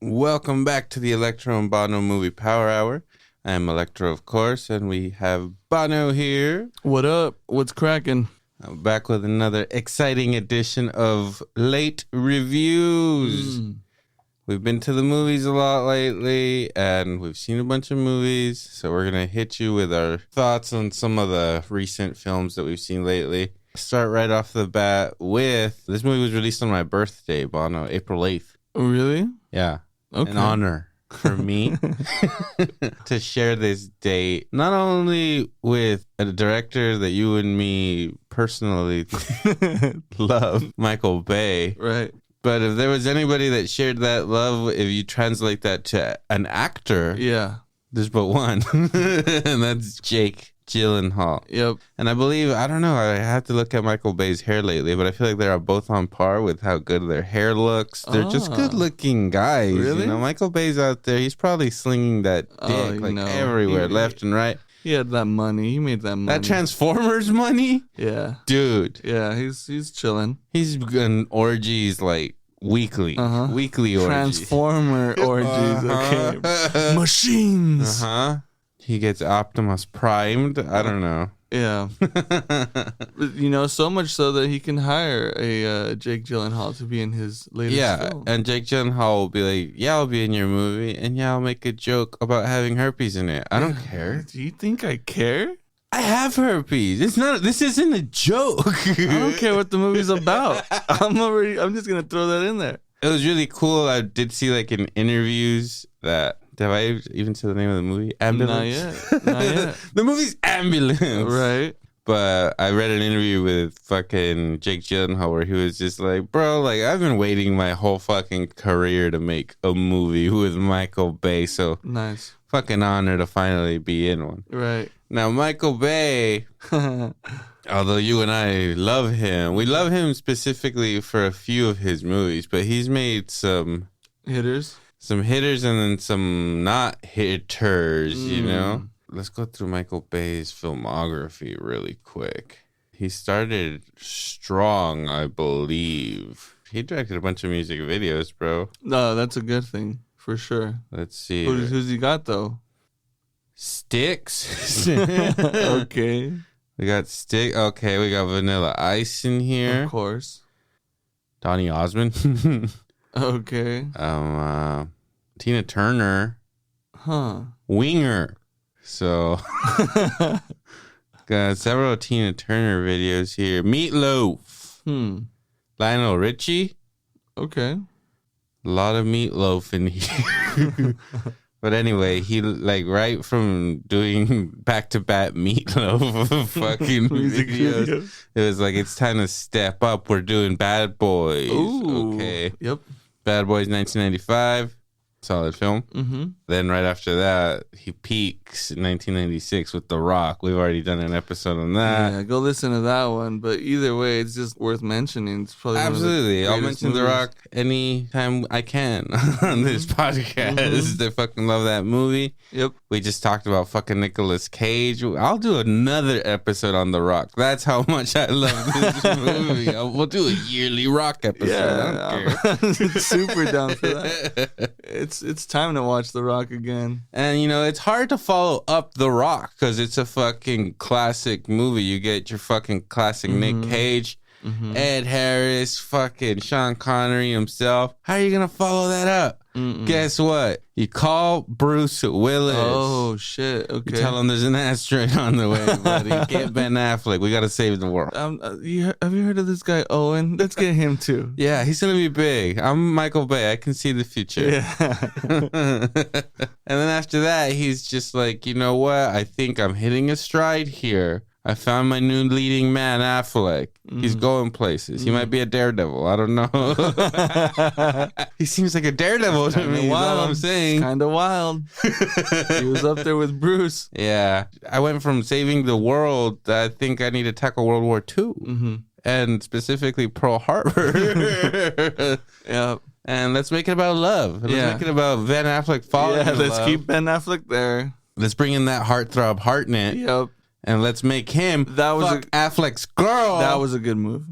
Welcome back to the Electro and Bono Movie Power Hour. I am Electro, of course, and we have Bono here. What up? What's cracking? I'm back with another exciting edition of Late Reviews. We've been to the movies a lot lately, and we've seen a bunch of movies, so we're going to hit you with our thoughts on some of the recent films that we've seen lately. Start right off the bat with, this movie was released on my birthday, Bono, April 8th. Oh, really? Yeah. Okay. An honor for me to share this date, not only with a director that you and me personally love, Michael Bay, Right. but if there was anybody that shared that love, if you translate that to an actor, Yeah. there's but one, and that's Jake Gyllenhaal. Yep. And I believe, I don't know, I have to look at Michael Bay's hair lately, but I feel like they're both on par with how good their hair looks. They're just good looking guys. Really? You know, Michael Bay's out there, he's probably slinging that dick everywhere, left and right. He had that money. He made that money. That Transformers money? Yeah. Dude. Yeah, he's chilling. He's in orgies like weekly. Weekly orgies. Transformer orgies, okay. Machines. He gets Optimus primed. I don't know. Yeah. You know, so much so that he can hire a Jake Gyllenhaal to be in his latest film. And Jake Gyllenhaal will be like, yeah, I'll be in your movie, and yeah, I'll make a joke about having herpes in it. I don't care. Do you think I care? I have herpes. This isn't a joke. I don't care what the movie's about. I'm just gonna throw that in there. It was really cool. I did see like in interviews that, have I even said the name of the movie? Ambulance? Not yet. The movie's Ambulance. Right. But I read an interview with fucking Jake Gyllenhaal where he was just like, bro, like, I've been waiting my whole fucking career to make a movie with Michael Bay. So Nice. fucking honor to finally be in one. Right. Now, Michael Bay, although you and I love him, we love him specifically for a few of his movies, but he's made some Hitters and then some not hitters, you know? Let's go through Michael Bay's filmography really quick. He started strong, I believe. He directed a bunch of music videos, bro. No, that's a good thing, for sure. Let's see. Who's he got, though? Sticks. Okay. We got Stick. Okay, we got Vanilla Ice in here. Of course. Donny Osmond. Okay. Tina Turner. Huh. Winger. So, got several Tina Turner videos here. Meatloaf. Lionel Richie. Okay. A lot of Meatloaf in here. But anyway, he like right from doing back-to-back Meatloaf fucking videos, it was like, it's time to step up. We're doing Bad Boys. Ooh. Okay. Yep. Bad Boys 1995. Solid film. Then right after that, he peaks in 1996 with The Rock. We've already done an episode on that. Yeah, go listen to that one. But either way, it's just worth mentioning. It's probably Absolutely. I'll mention movies. The Rock anytime I can on this podcast. I fucking love that movie. Yep. We just talked about fucking Nicolas Cage. I'll do another episode on The Rock. That's how much I love this movie. We'll do a yearly Rock episode. Yeah, I don't care. Super down for that. It's time to watch The Rock again. And, you know, it's hard to follow up The Rock because it's a fucking classic movie. You get your fucking classic Nick Cage, Ed Harris, fucking Sean Connery himself. How are you going to follow that up? Guess what? You call Bruce Willis. Oh, shit. Okay. You tell him there's an asteroid on the way, buddy. Get Ben Affleck. We got to save the world. Have you heard of this guy, Owen? Let's get him, too. Yeah, he's going to be big. I'm Michael Bay. I can see the future. Yeah. And then after that, he's just like, you know what? I think I'm hitting a stride here. I found my new leading man, Affleck. He's going places. He might be a daredevil. I don't know. He seems like a daredevil to me. Is all I'm saying. Kind of wild. He was up there with Bruce. Yeah. I went from saving the world. I think I need to tackle World War II. And specifically Pearl Harbor. Yeah. And let's make it about love. Let's make it about Ben Affleck falling in let's love. keep Ben Affleck there. Let's bring in that heartthrob Hartnett. Yep. And let's make him fuck Affleck's girl. That was a good move.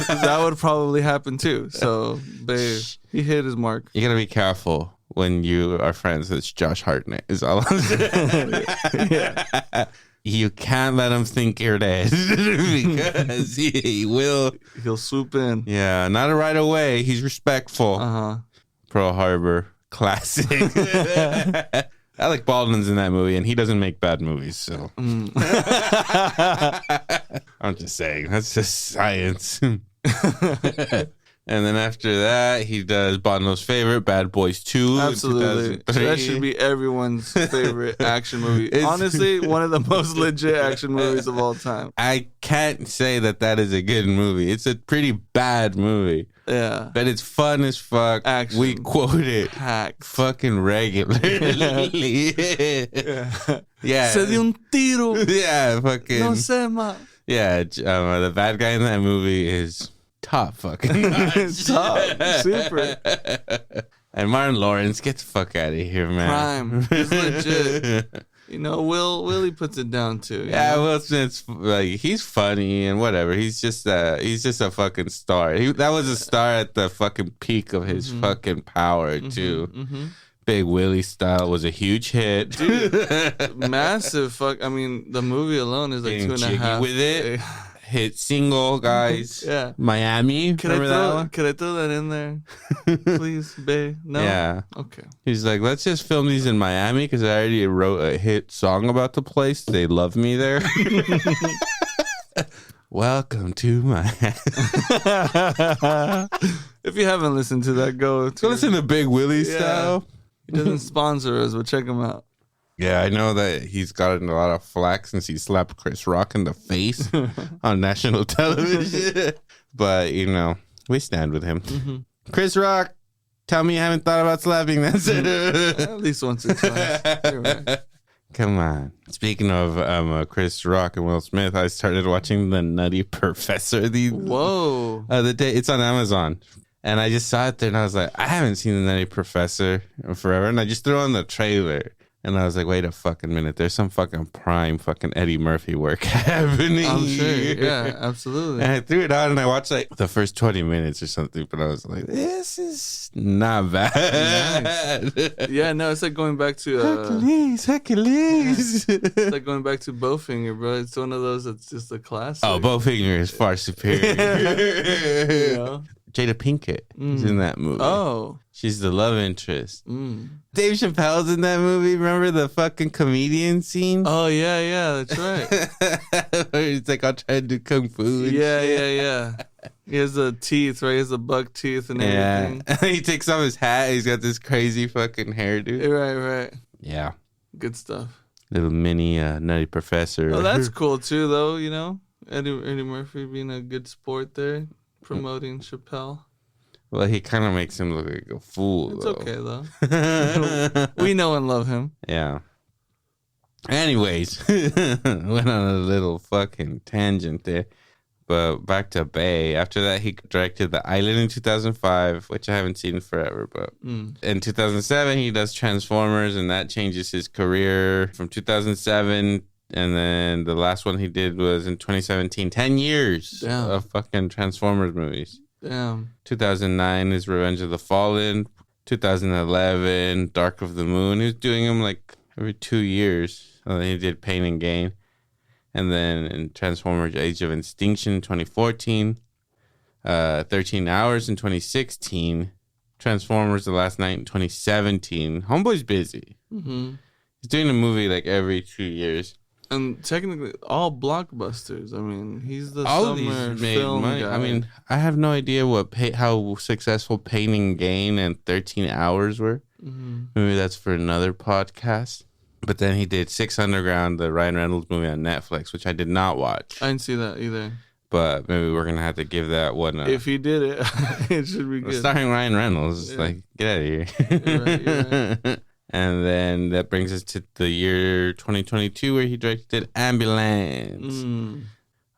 That would probably happen too. So, babe, he hit his mark. You gotta be careful when you are friends with Josh Hartnett. Is all I'm saying. Yeah. You can't let him think you're dead because he will. He'll swoop in. Yeah, not right away. He's respectful. Pearl Harbor, classic. Alec Baldwin's in that movie, and he doesn't make bad movies. So I'm just saying, that's just science. And then after that, he does Bono's favorite, Bad Boys 2. Absolutely. That should be everyone's favorite action movie. Honestly, one of the most legit action movies of all time. I can't say that is a good movie. It's a pretty bad movie. Yeah. But it's fun as fuck. Action. We quote it fucking regularly. Yeah. Se dio un tiro. Yeah, fucking. No sé más. Yeah, the bad guy in that movie is top fucking notch. Top. Super. And Martin Lawrence, get the fuck out of here, man. Prime. He's legit. You know, Willie puts it down too. Yeah, Will Smith's like, he's funny and whatever. He's just a fucking star. That was a star at the fucking peak of his fucking power too. Big Willie style was a huge hit. Dude, massive fuck. I mean, the movie alone is like 2.5 with it. Hit single, guys. Yeah. Miami. Could I throw that in there? Please, babe? No? Yeah. Okay. He's like, let's just film these in Miami because I already wrote a hit song about the place. They love me there. Welcome to Miami. If you haven't listened to that, go listen to Big Willie style. He doesn't sponsor us, but check him out. Yeah, I know that he's gotten a lot of flack since he slapped Chris Rock in the face on national television. But, you know, we stand with him. Chris Rock, tell me you haven't thought about slapping that. At least once or twice. You're right. Come on. Speaking of Chris Rock and Will Smith, I started watching The Nutty Professor the other day. It's on Amazon. And I just saw it there and I was like, I haven't seen The Nutty Professor in forever. And I just threw on the trailer. And I was like, wait a fucking minute. There's some fucking prime fucking Eddie Murphy work happening. I'm sure. Yeah, absolutely. And I threw it on and I watched like the first 20 minutes or something. But I was like, this is not bad. Nice. Yeah, no, it's like going back to... Hercules. It's like going back to Bowfinger, bro. It's one of those that's just a classic. Oh, Bowfinger is far superior. You know? Jada Pinkett is in that movie. Oh. She's the love interest. Dave Chappelle's in that movie. Remember the fucking comedian scene? Oh, yeah, that's right. Where he's like, I'll try to do kung fu. Yeah. He has the teeth, right? He has the buck teeth and everything. Yeah. He takes off his hat. He's got this crazy fucking hairdo. Right. Yeah. Good stuff. Little mini Nutty Professor. Oh, that's cool too, though, you know? Eddie Murphy being a good sport there. Promoting Chappelle. Well, he kind of makes him look like a fool. It's okay, though. We know and love him. Yeah. Anyways, went on a little fucking tangent there. But back to Bay. After that, he directed The Island in 2005, which I haven't seen forever. But in 2007, he does Transformers, and that changes his career from 2007. And then the last one he did was in 2017. 10 years of fucking Transformers movies. Damn. 2009 is Revenge of the Fallen. 2011, Dark of the Moon. He was doing them like every 2 years. And then he did Pain and Gain. And then in Transformers Age of Extinction 2014. 13 Hours in 2016. Transformers The Last Night in 2017. Homeboy's busy. He's doing a movie like every 2 years. And technically, all blockbusters. I mean, he's the all summer these made film money. guy. I mean, I have no idea how successful Pain and Gain and 13 Hours were. Maybe that's for another podcast. But then he did Six Underground, the Ryan Reynolds movie on Netflix, which I did not watch. I didn't see that either. But maybe we're going to have to give that one a... If he did it, it should be good. Starring Ryan Reynolds. Yeah. Like, get out of here. You're right. And then that brings us to the year 2022 where he directed Ambulance.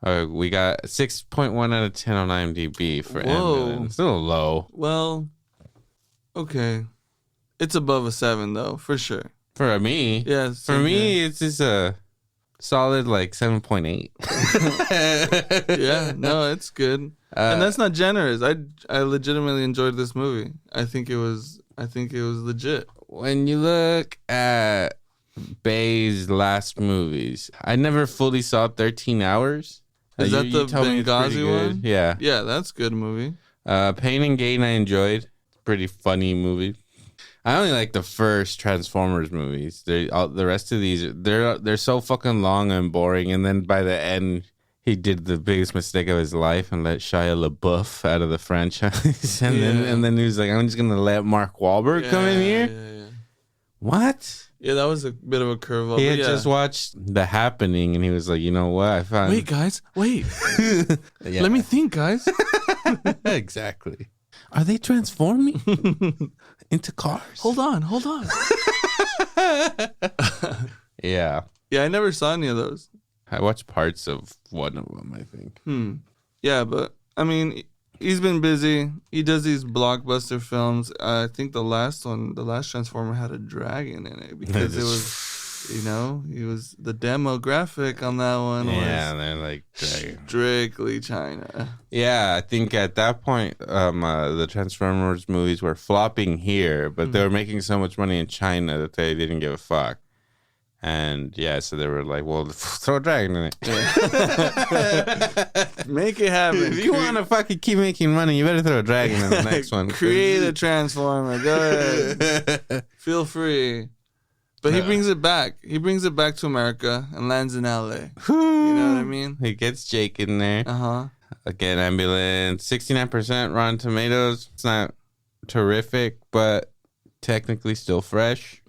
We got 6.1 out of 10 on IMDb for Ambulance. It's a little low. Well, okay. It's above a 7, though, for sure. For me? Yeah. For me, it's just a solid, like, 7.8. Yeah, no, it's good. And that's not generous. I legitimately enjoyed this movie. I think it was I think it was legit. When you look at Bay's last movies, I never fully saw 13 Hours. Is that the told me it's pretty Benghazi good. one? Yeah. Yeah, that's a good movie. Pain and Gain I enjoyed. Pretty funny movie. I only like the first Transformers movies. The rest of these, they're so fucking long and boring. And then by the end, he did the biggest mistake of his life and let Shia LaBeouf out of the franchise. and then he was like, I'm just gonna let Mark Wahlberg come in here. Yeah. What? Yeah, that was a bit of a curveball. He had just watched The Happening, and he was like, you know what? I found. Wait, guys, wait. Let me think, guys. Exactly. Are they transforming into cars? Hold on. Yeah. Yeah, I never saw any of those. I watched parts of one of them, I think. Yeah, but I mean, he's been busy. He does these blockbuster films. I think the last Transformer had a dragon in it because it was, he was the demographic on that one. Yeah, was they're like strictly China. Yeah, I think at that point, the Transformers movies were flopping here, but they were making so much money in China that they didn't give a fuck. And yeah, so they were like, well, throw a dragon in it. Yeah. Make it happen. If you want to fucking keep making money, you better throw a dragon in the next one. Create a Transformer. Go ahead. Feel free. But he brings it back. He brings it back to America and lands in LA. You know what I mean? He gets Jake in there. Uh-huh. Again, Ambulance. 69% Rotten Tomatoes. It's not terrific, but technically still fresh.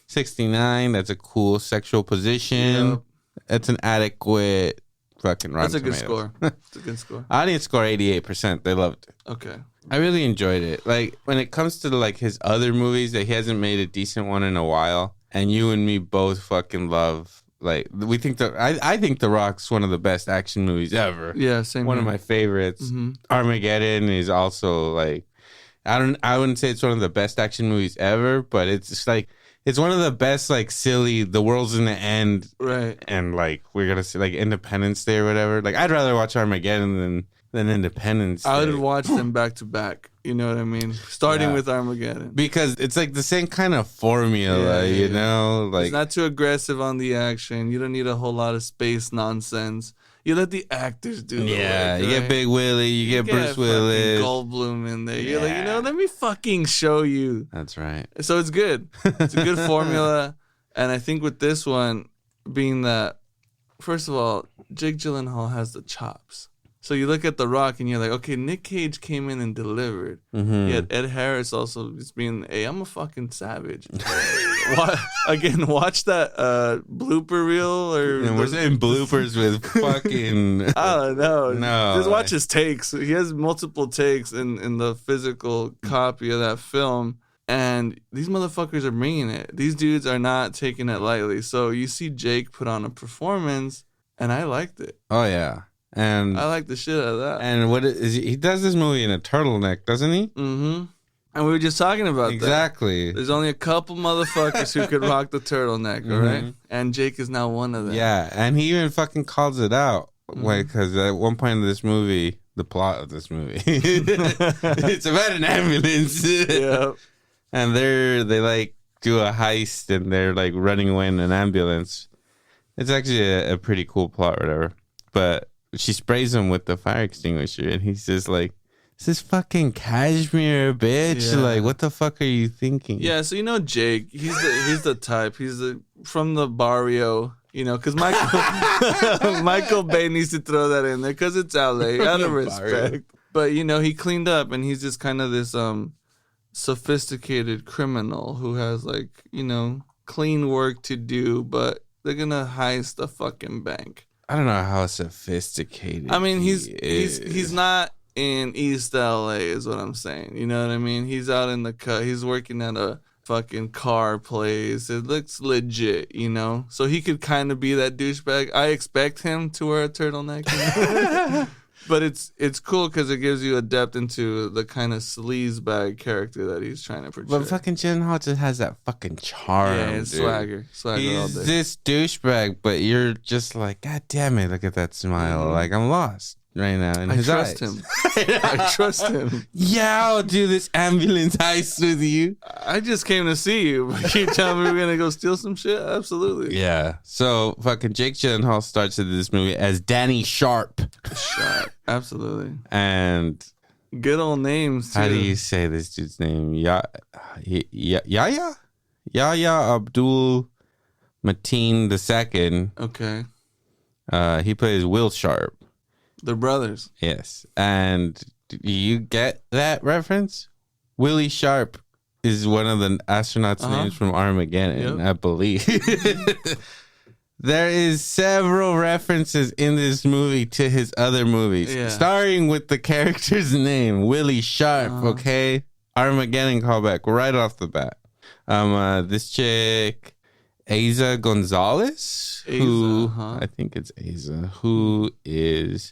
69, that's a cool sexual position. Yep. That's an adequate fucking Rotten That's a good Tomatoes. score. That's a good score. Audience score 88%. They loved it. Okay. I really enjoyed it. Like, when it comes to like his other movies, that he hasn't made a decent one in a while, and you and me both fucking love. Like, we think I think The Rock's one of the best action movies ever. Yeah, same. One of my favorites. Armageddon is also like, I wouldn't say it's one of the best action movies ever, but it's just like, it's one of the best, like, silly, the world's in the end. Right. And, like, we're going to see, like, Independence Day or whatever. Like, I'd rather watch Armageddon than Independence Day. I would watch them back to back. You know what I mean? Starting with Armageddon. Because it's, like, the same kind of formula, you know? Like, it's not too aggressive on the action. You don't need a whole lot of space nonsense. You let the actors do the work, you get Big Willie, you get Bruce Willis. Goldblum in there. You're like, let me fucking show you. That's right. So it's good. It's a good formula. And I think with this one, being that, first of all, Jake Gyllenhaal has the chops. So you look at The Rock and you're like, okay, Nick Cage came in and delivered. Yet Ed Harris also just being, hey, I'm a fucking savage. Watch that blooper reel. We're saying bloopers with fucking... I don't know. No. Just watch his takes. He has multiple takes in the physical copy of that film. And these motherfuckers are bringing it. These dudes are not taking it lightly. So you see Jake put on a performance, and I liked it. Oh, yeah. And I like the shit out of that. And he does this movie in a turtleneck, doesn't he? Mm-hmm. And we were just talking about that. Exactly. There's only a couple motherfuckers who could rock the turtleneck, all right? And Jake is now one of them. Yeah, and he even fucking calls it out. Like, because at one point in this movie, the plot of this movie, it's about an ambulance. Yep. And they like do a heist and they're like running away in an ambulance. It's actually a pretty cool plot, or whatever. But she sprays him with the fire extinguisher, and he's just like, "This is fucking cashmere, bitch! Yeah. Like, what the fuck are you thinking?" Yeah, so Jake, he's the type. He's from the barrio, because Michael Bay needs to throw that in there because it's LA, out of respect. But he cleaned up, and he's just kind of this sophisticated criminal who has clean work to do, but they're gonna heist the fucking bank. I don't know how sophisticated. I mean, he's not in East LA, is what I'm saying. You know what I mean? He's out in the cut. He's working at a fucking car place. It looks legit, So he could kind of be that douchebag. I expect him to wear a turtleneck. But it's cool because it gives you a depth into the kind of sleazebag character that he's trying to portray. But fucking Gyllenhaal just has that fucking charm. Yeah, it's swagger all day. He's this douchebag, but you're just like, God damn it, look at that smile. Like, I'm lost. right now in I his trust eyes. him. I trust him. Yeah, I'll do this ambulance heist with you. I just came to see you. But you tell me we're gonna go steal some shit? Absolutely. Yeah. So fucking Jake Gyllenhaal starts in this movie as Danny Sharp. Sharp. Absolutely. And good old names too. How do you say this dude's name? Yahya Abdul Mateen II. Okay. He plays Will Sharp. They're brothers. Yes. And do you get that reference? Willie Sharp is one of the astronauts' names from Armageddon, I believe. There is several references in this movie to his other movies, starting with the character's name, Willie Sharp, okay? Armageddon callback right off the bat. This chick, Aza Gonzalez, I think it's Aza, who is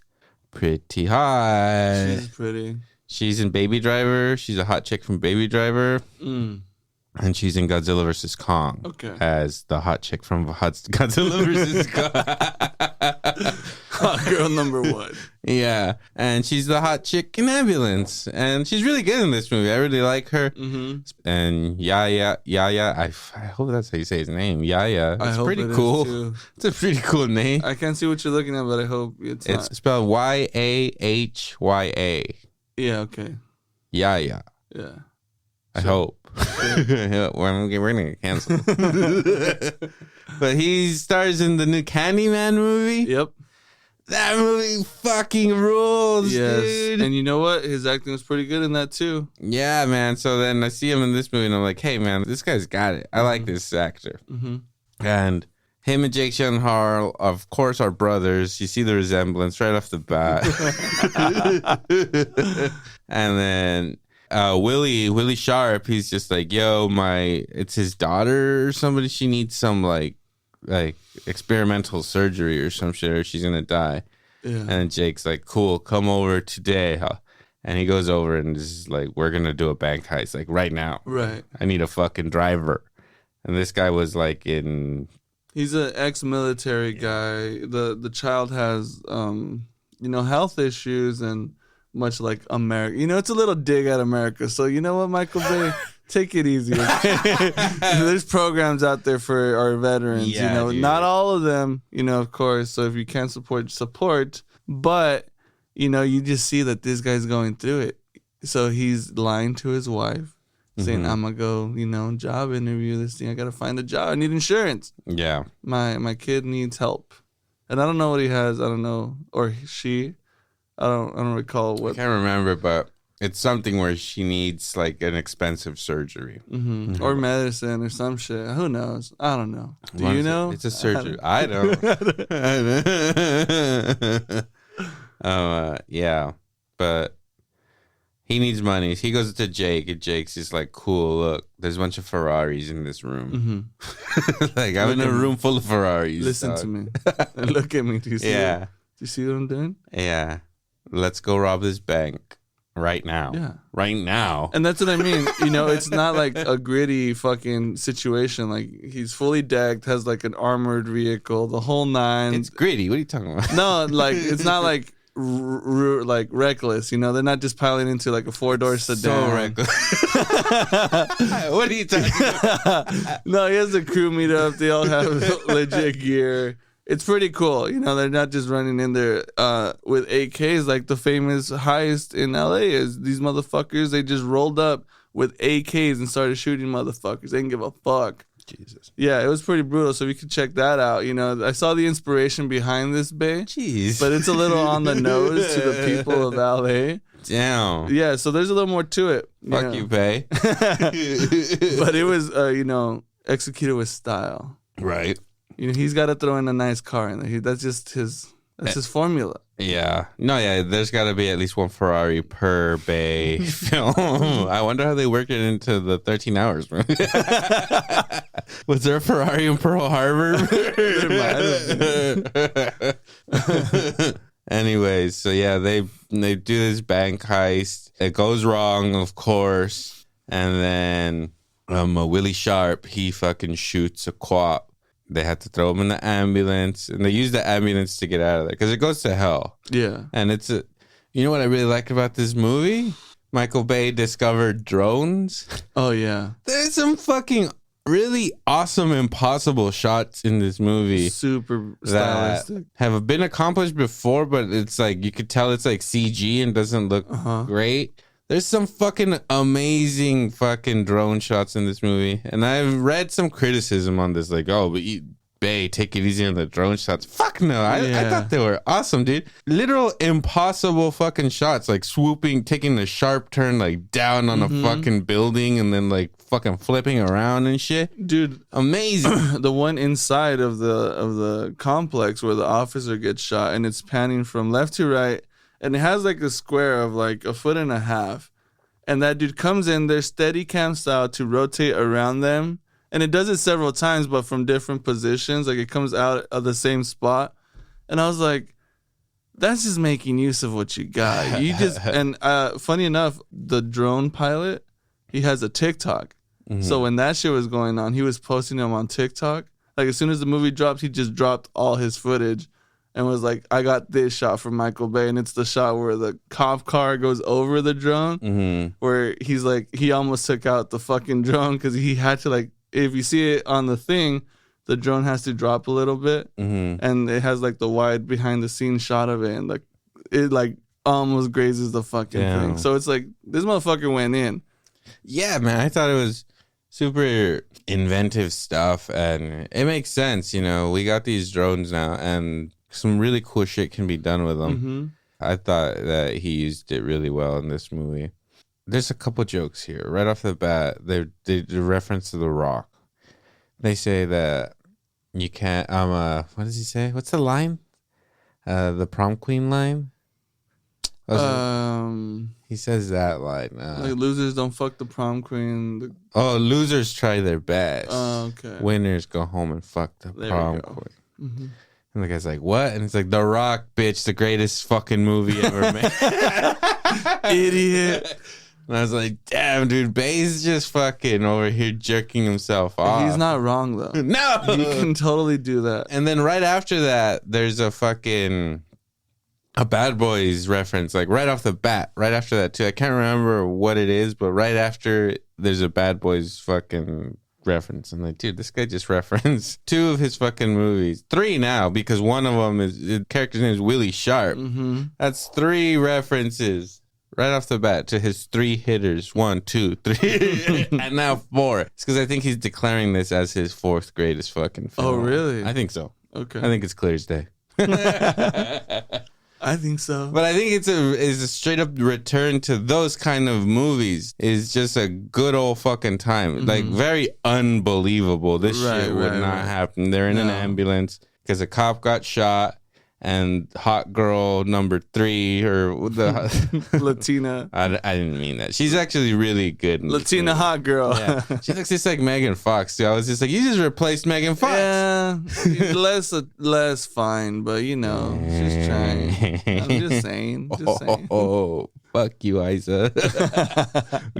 pretty hot. She's pretty. She's in Baby Driver. She's a hot chick from Baby Driver. And she's in Godzilla vs. Kong as the hot chick from Godzilla vs. Kong. Hot girl number one. Yeah. And she's the hot chick in Ambulance. And she's really good in this movie. I really like her. And Yahya, I hope that's how you say his name. Yahya. It's pretty cool. It's a pretty cool name. I can't see what you're looking at, but I hope it's not. Spelled Yahya. Yeah, okay. Yahya. Yeah. I hope. We're going to get canceled. But he stars in the new Candyman movie. Yep. That movie fucking rules, dude. And you know what? His acting was pretty good in that too. Yeah, man. So then I see him in this movie and I'm like, hey, man, this guy's got it. I like this actor. And him and Jake Gyllenhaal, of course, are brothers. You see the resemblance right off the bat. And then Willie Sharp, he's just like, yo, it's his daughter or somebody. She needs some like experimental surgery or some shit, or she's gonna die. And Jake's like, cool, come over today. And he goes over and is like, we're gonna do a bank heist like right now. Right. I need a fucking driver. And this guy was like he's an ex-military guy. The child has health issues, and much like America, it's a little dig at America. So you know what, Michael Bay, take it easy. Okay? There's programs out there for our veterans. Dude. Not all of them, of course. So if you can't support. But you just see that this guy's going through it. So he's lying to his wife, saying, "I'm gonna go, job interview this thing. I gotta find a job. I need insurance. Yeah, my kid needs help, and I don't know what he has. I don't know, or she." I don't recall what. I can't remember, but it's something where she needs like an expensive surgery or medicine or some shit. Who knows? I don't know. Do you know? It's a surgery. I don't. Yeah, but he needs money. He goes to Jake, and Jake's just like, "Cool, look, there's a bunch of Ferraris in this room. Like I'm in a room full of Ferraris. Listen to me. Look at me. Do you see? Yeah. Do you see what I'm doing? Yeah. Let's go rob this bank right now. Yeah. Right now. And that's what I mean. It's not like a gritty fucking situation. Like, he's fully decked, has like an armored vehicle, the whole nine. It's gritty. What are you talking about? No, like, it's not like like reckless. They're not just piling into like a 4-door sedan. So reckless. What are you talking about? No, he has a crew meet up. They all have legit gear. It's pretty cool. They're not just running in there with AKs like the famous heist in LA is. These motherfuckers, they just rolled up with AKs and started shooting motherfuckers. They didn't give a fuck. Jesus. Yeah, it was pretty brutal. So we could check that out. I saw the inspiration behind this bay. Jeez. But it's a little on the nose to the people of LA. Damn. Yeah, so there's a little more to it. Fuck you, Bay. But it was, executed with style. Right. He's got to throw in a nice car in there. That's just his formula. Yeah. No, yeah, there's got to be at least one Ferrari per Bay film. I wonder how they work it into the 13 hours. Was there a Ferrari in Pearl Harbor? Anyways, so yeah, they do this bank heist. It goes wrong, of course. And then Willie Sharp, he fucking shoots a quap they had to throw him in the ambulance, and they used the ambulance to get out of there because it goes to hell. Yeah. And you know what I really like about this movie? Michael Bay discovered drones. Oh, yeah. There's some fucking really awesome impossible shots in this movie. Super that stylistic. have been accomplished before, but it's like you could tell it's like CG and doesn't look great. There's some fucking amazing fucking drone shots in this movie. And I've read some criticism on this, like, oh, but Bay, take it easy on the drone shots. Fuck no. I thought they were awesome, dude. Literal impossible fucking shots, like swooping, taking a sharp turn, like down on a fucking building and then like fucking flipping around and shit. Dude, amazing. The one inside of the complex where the officer gets shot, and it's panning from left to right, and it has like a square of like 1.5 feet. And that dude comes in there steady cam style to rotate around them. And it does it several times, but from different positions. Like, it comes out of the same spot. And I was like, that's just making use of what you got. You just, and funny enough, the drone pilot, he has a TikTok. So when that shit was going on, he was posting them on TikTok. Like, as soon as the movie dropped, he just dropped all his footage and was like, I got this shot from Michael Bay. And it's the shot where the cop car goes over the drone, where he's like, he almost took out the fucking drone because he had to, like, if you see it on the thing, the drone has to drop a little bit, and it has like the wide behind the scenes shot of it, and like it like almost grazes the fucking thing. So it's like this motherfucker went in. Yeah, man, I thought it was super inventive stuff, and it makes sense. You know, we got these drones now, and some really cool shit can be done with them. I thought that he used it really well in this movie. There's a couple jokes here right off the bat. They reference to The Rock. They say that you can't. What does he say? What's the line? The prom queen line. He says that line. Like, losers don't fuck the prom queen. Losers try their best. Okay. Winners go home and fuck the prom queen. And the guy's like, what? And it's like, The Rock, bitch, the greatest fucking movie ever made. Idiot. And I was like, damn, dude, Bay's just fucking over here jerking himself off. He's not wrong, though. No! He can totally do that. And then right after that, there's a Bad Boys reference, like right off the bat, right after that, too. I can't remember what it is, but right after, there's a Bad Boys fucking reference. I'm like, dude, this guy just referenced 2 of his fucking movies. 3 now, because one of them the character's name is Willie Sharp. That's 3 references right off the bat to his 3 hitters. 1, 2, 3, and now 4. It's because I think he's declaring this as his 4th greatest fucking film. Oh, really? I think so. Okay. I think it's clear as day. I think so. But I think it's a straight up return to those kind of movies. Is just a good old fucking time. Like, very unbelievable. This shit would not happen. They're in an ambulance because a cop got shot. And hot girl number 3, or the Latina. I didn't mean that. She's actually really good. Latina hot girl. Yeah. She looks just like Megan Fox, too. I was just like, you just replaced Megan Fox. Yeah, less fine, but you know, she's trying. I'm just saying. Oh, fuck you, Isa.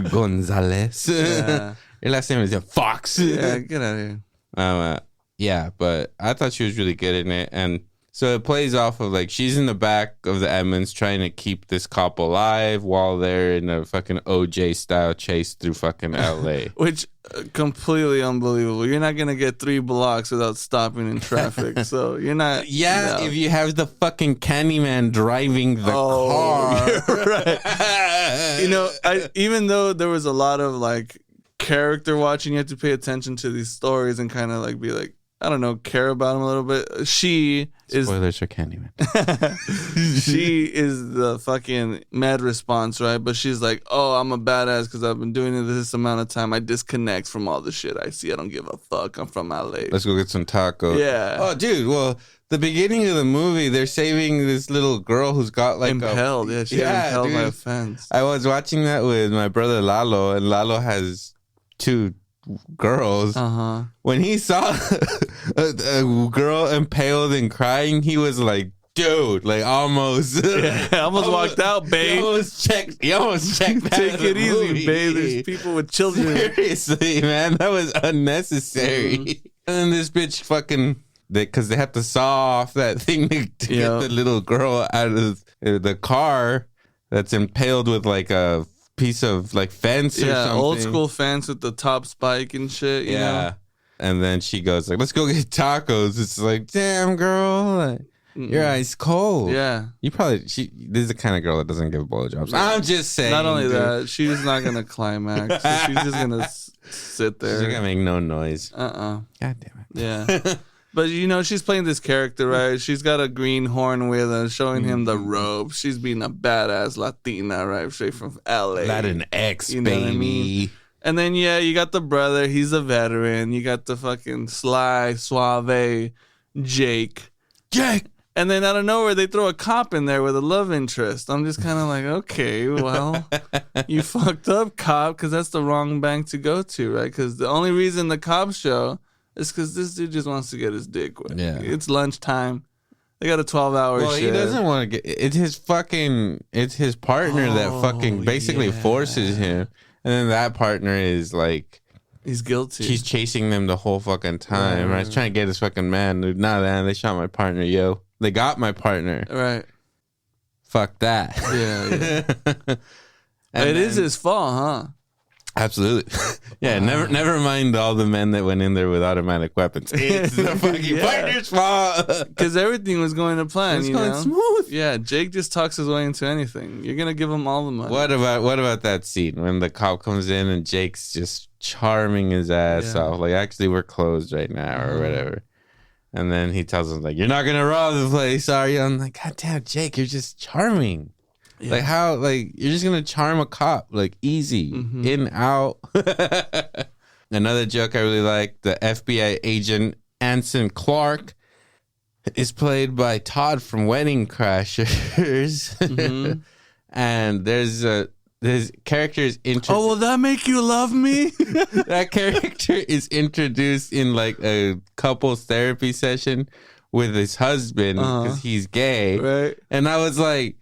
Gonzalez. Yeah. Your last name is Fox. Yeah, get out of here. Yeah, but I thought she was really good in it, and so it plays off of, like, she's in the back of the ambulance trying to keep this cop alive while they're in a fucking OJ style chase through fucking LA. Which, completely unbelievable. You're not going to get 3 blocks without stopping in traffic. So you're not. Yeah, if you have the fucking Candyman driving the car. You're right. You know, even though there was a lot of, like, character watching, you have to pay attention to these stories and kind of, like, be like, I don't know, care about him a little bit. Spoilers for Candyman. She is the fucking mad response, right? But she's like, oh, I'm a badass because I've been doing it this amount of time. I disconnect from all the shit I see. I don't give a fuck. I'm from LA. Let's go get some tacos. Yeah. Oh, dude. Well, the beginning of the movie, they're saving this little girl who's got like impelled. Yeah, she got impelled by a fence. I was watching that with my brother Lalo, and Lalo has 2 girls. When he saw a girl impaled and crying, he was like, dude, like almost walked out, babe. He almost checked Take it easy, babe. There's people with children. Seriously, man, that was unnecessary. And then this bitch fucking, because they have to saw off that thing to get the little girl out of the car that's impaled with like a piece of like fence or something. Old school fence with the top spike and shit, you know? And then she goes like, let's go get tacos. It's like, damn, girl. Like, you're ice cold. Yeah. This is the kind of girl that doesn't give blowjobs. I'm just saying. Not only that, she's not going to climax. She's just going to sit there. She's going to make no noise. God damn it. Yeah. But, she's playing this character, right? She's got a green horn with her, showing him the robe. She's being a badass Latina, right? Straight from L.A. Latin X, you know baby. What I mean? And then, you got the brother. He's a veteran. You got the fucking sly, suave Jake. And then out of nowhere, they throw a cop in there with a love interest. I'm just kind of like, okay, well, you fucked up, cop, because that's the wrong bank to go to, right? Because the only reason the cops show is because this dude just wants to get his dick wet. Yeah. It's lunchtime. They got a 12-hour shift. Well, he doesn't want to get... It's his partner that fucking basically forces him. And then that partner is like... He's guilty. She's chasing them the whole fucking time. Right? He's trying to get his fucking man. Dude, nah, man, they shot my partner, yo. They got my partner. Right. Fuck that. Yeah. It is his fault, huh? Absolutely. Yeah, never mind all the men that went in there with automatic weapons. It's the fucking partner's fault. Because everything was going to plan, It's going smooth. Yeah, Jake just talks his way into anything. You're going to give him all the money. What about that scene when the cop comes in and Jake's just charming his ass off? Like, actually, we're closed right now or whatever. And then he tells him, like, you're not going to rob the place, are you? I'm like, God damn, Jake, you're just charming. Yeah. Like, how, like, you're just going to charm a cop, like, easy, in, out. Another joke I really like, the FBI agent Anson Clark is played by Todd from Wedding Crashers. And there's character is introduced. Oh, will that make you love me? That character is introduced in like a couples therapy session with his husband because he's gay. Right. And I was like,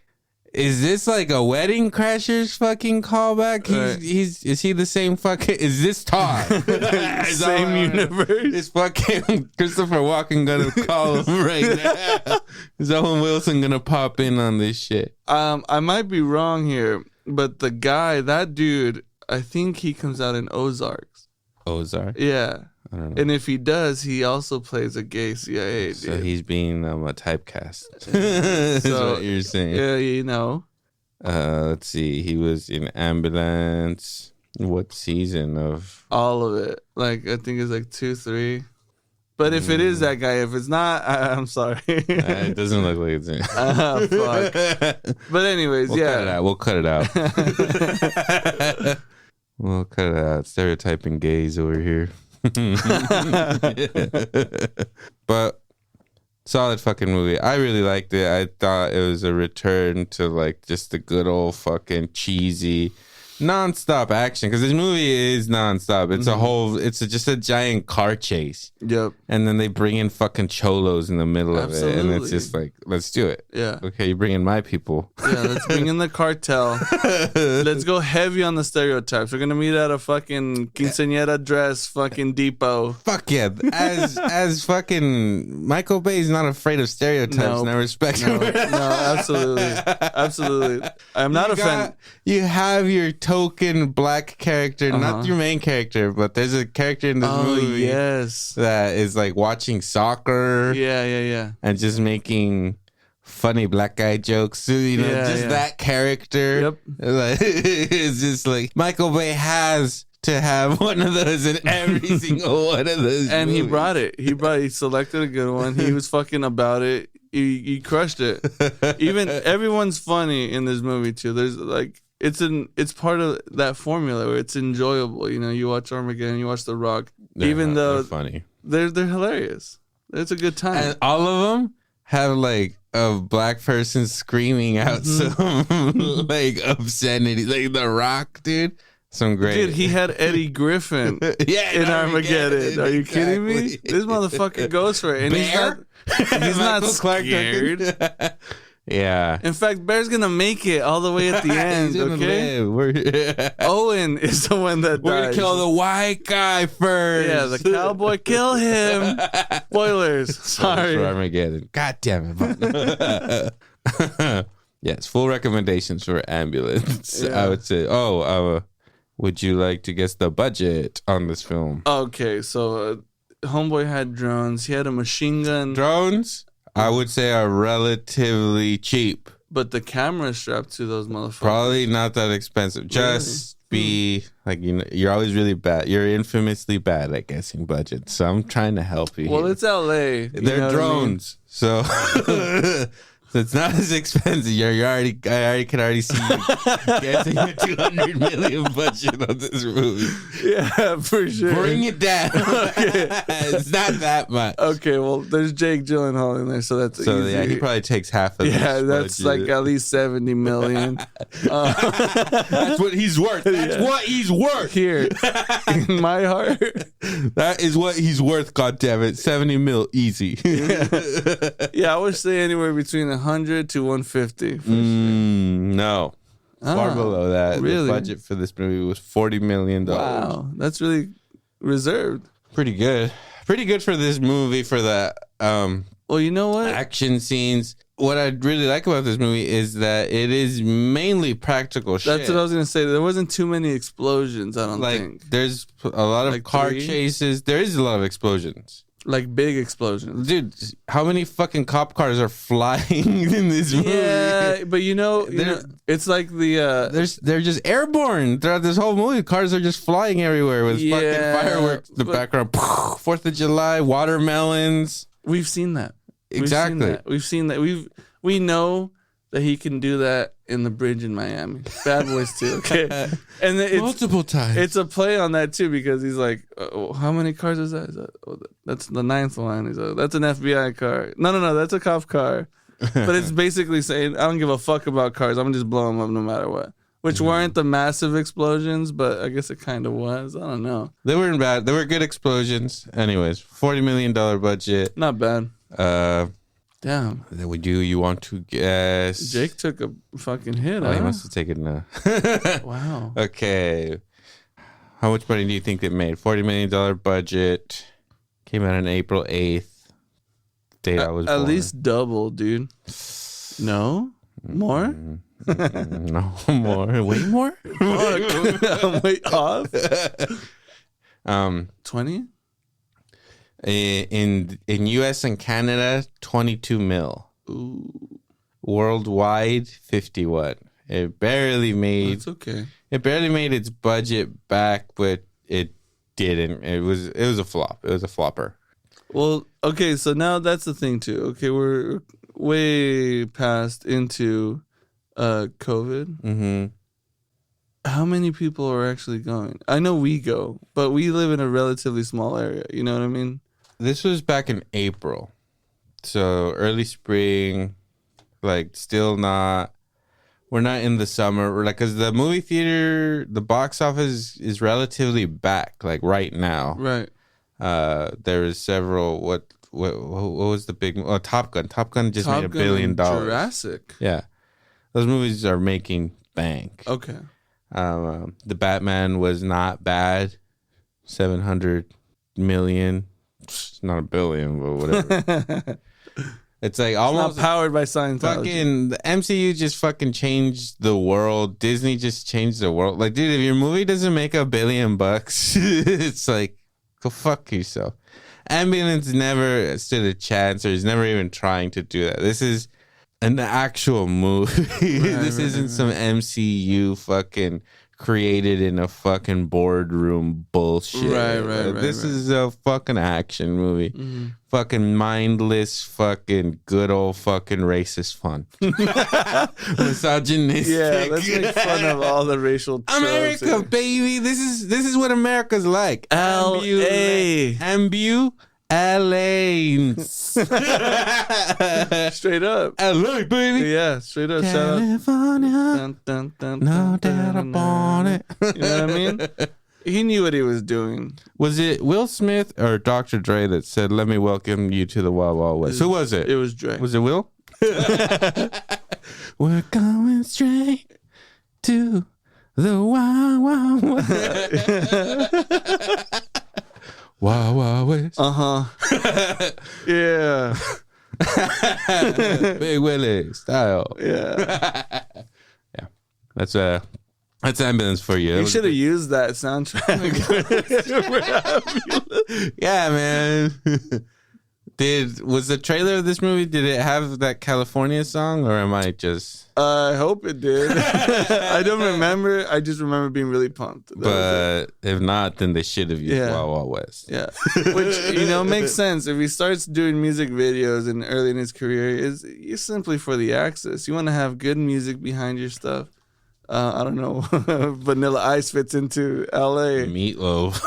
is this like a Wedding Crashers fucking callback? Is he the same fucking? Is this Todd? Same universe. Is fucking Christopher Walken gonna call him right now? Is Owen Wilson gonna pop in on this shit? I might be wrong here, but that dude, I think he comes out in Ozarks. Ozark? Yeah. I don't know. And if he does, he also plays a gay CIA dude. So he's being a typecast. Is what you're saying. Yeah, let's see. He was in Ambulance. What season of? All of it. Like, I think it's like 2, 3. But if it is that guy, if it's not, I'm sorry. It doesn't look like it's. Fuck. But anyways, We'll cut it out. We'll cut it out. Stereotyping gays over here. But solid fucking movie. I really liked it. I thought it was a return to like just the good old fucking cheesy non-stop action, because this movie is non-stop. It's just a giant car chase. Yep. And then they bring in fucking cholos in the middle of it, and it's just like, let's do it. Yeah. Okay, you bring in my people. Yeah, let's bring in the cartel. Let's go heavy on the stereotypes. We're gonna meet at a fucking quinceañera dress fucking depot. Fuck yeah. As fucking Michael Bay is not afraid of stereotypes, and I respect him. No, absolutely. I'm not a fan. You have your token black character, not your main character, but there's a character in this movie that is like watching soccer. Yeah. And just making funny black guy jokes. That character. Yep. Like, it's just like Michael Bay has to have one of those in every single one of those. And movies. he brought it. He selected a good one. He was fucking about it. He crushed it. Even everyone's funny in this movie too. There's like it's part of that formula where it's enjoyable. You watch Armageddon, you watch The Rock, they're funny. They're hilarious. It's a good time. And all of them have like a black person screaming out some like obscenity. Like The Rock, dude. Some great. Dude, he had Eddie Griffin in Armageddon. Are you kidding me? This motherfucker goes for it. And Bear? he's not scared. Yeah. In fact, Bear's gonna make it all the way at the end. He's gonna Okay. live. Owen is the one that We're gonna dies. kill the white guy first. Yeah, the cowboy kill him. Spoilers. Sorry. For Armageddon. God damn it. Yes, full recommendations for Ambulance. Yeah. I would say. Would you like to guess the budget on this film? Okay, so Homeboy had drones. He had a machine gun. Drones, I would say, are relatively cheap. But the camera strapped to those motherfuckers. Probably not that expensive. Just be like, you're always really bad. You're infamously bad at guessing budgets. So I'm trying to help you. Well, here. it's LA. They're drones. So so it's not as expensive. I can already see you guessing a $200 million budget on this movie. Yeah, for sure. Bring it down. Okay. It's not that much. Okay, well, there's Jake Gyllenhaal in there, so that's easy. Yeah, he probably takes half of this that's budget. like at least $70 million. That's what he's worth. That's what he's worth. Here, in my heart. That is what he's worth, goddammit. 70 mil, easy. Yeah, I would say anywhere between 100 to 150. No. Far below that. Really? The budget for this movie was $40 million. Wow, that's really reserved. Pretty good. Pretty good for this movie, for the Well, you know what? action scenes. What I really like about this movie is that it is mainly practical shit. That's what I was gonna say. There wasn't too many explosions. I don't think. There's a lot of Like car 3? chases. There is a lot of explosions. Like big explosions. Dude, how many fucking cop cars are flying in this movie? Yeah, but it's like the They're just airborne throughout this whole movie. Cars are just flying everywhere with fucking fireworks in the background. 4th of July, watermelons. we've seen that. Exactly. We've seen that. We know that he can do that in the bridge in Miami. Bad Boys too. Okay, and it's Multiple times. it's a play on that too, because he's like, how many cars is that? That's the 9th one. He's like, that's an FBI car. No, that's a cop car. But it's basically saying, I don't give a fuck about cars. I'm gonna just blow them up no matter what. Which weren't the massive explosions, but I guess it kind of was. I don't know. They weren't bad. They were good explosions. Anyways, $40 million budget. Not bad. Damn. Would you want to guess? Jake took a fucking hit. Oh, he Huh? must have taken Wow. Okay. How much money do you think it made? $40 million budget. Came out on April 8th. Date I was born. At least double, dude. No? More? No more. Way more? Fuck. Wait, off? 20? In US and Canada, 22 mil. Ooh. Worldwide, 51. It barely made. That's okay. It barely made its budget back, but it didn't. It was a flop. It was a flopper. Well, okay, so now that's the thing too. Okay, we're way past into COVID. Mm-hmm. How many people are actually going? I know we go, but we live in a relatively small area. You know what I mean? This was back in April, so early spring. Like, still not. We're not in the summer. We're like, because the movie theater, the box office is relatively back. Like right now, Right. there is several. What was the big? Oh, Top Gun. Top Gun just made $1 billion. Jurassic. Yeah, those movies are making bank. Okay. The Batman was not bad. 700 million. It's not $1 billion, but whatever. It's like almost Not powered by Scientology. fucking the MCU just fucking changed the world. Disney just changed the world. Like, dude, if your movie doesn't make $1 billion, it's like, go fuck yourself. Ambulance never stood a chance, or is never even trying to do that. This is an actual movie. This isn't some MCU fucking created in a fucking boardroom bullshit. Right. This is a fucking action movie. Mm-hmm. Fucking mindless, fucking good old fucking racist fun. Misogynistic. Yeah, let's make fun of all the racial tropes America, here. baby. This is what America's like. L.A. LA. Straight up. LA, baby. Yeah, straight up. Shout out. California. Dun, dun, dun, No dun, doubt dun, about it. You know what I mean? He knew what he was doing. Was it Will Smith or Dr. Dre that said, "Let me welcome you to the Wild Wild West"? Who was it? It was Dre. Was it Will? We're going straight to the Wild Wild West. Wild Wild West. Yeah. Big Willie style. Yeah. Yeah. That's ambulance for you. You should have used that soundtrack. Yeah, man. Was the trailer of this movie, did it have that California song, or am I just... I hope it did. I don't remember. I just remember being really pumped. But if not, then they should have used Wild Wild West. Yeah. Which, makes sense. If he starts doing music videos and early in his career, it's simply for the access. You want to have good music behind your stuff. I don't know. Vanilla Ice fits into LA. Meatloaf.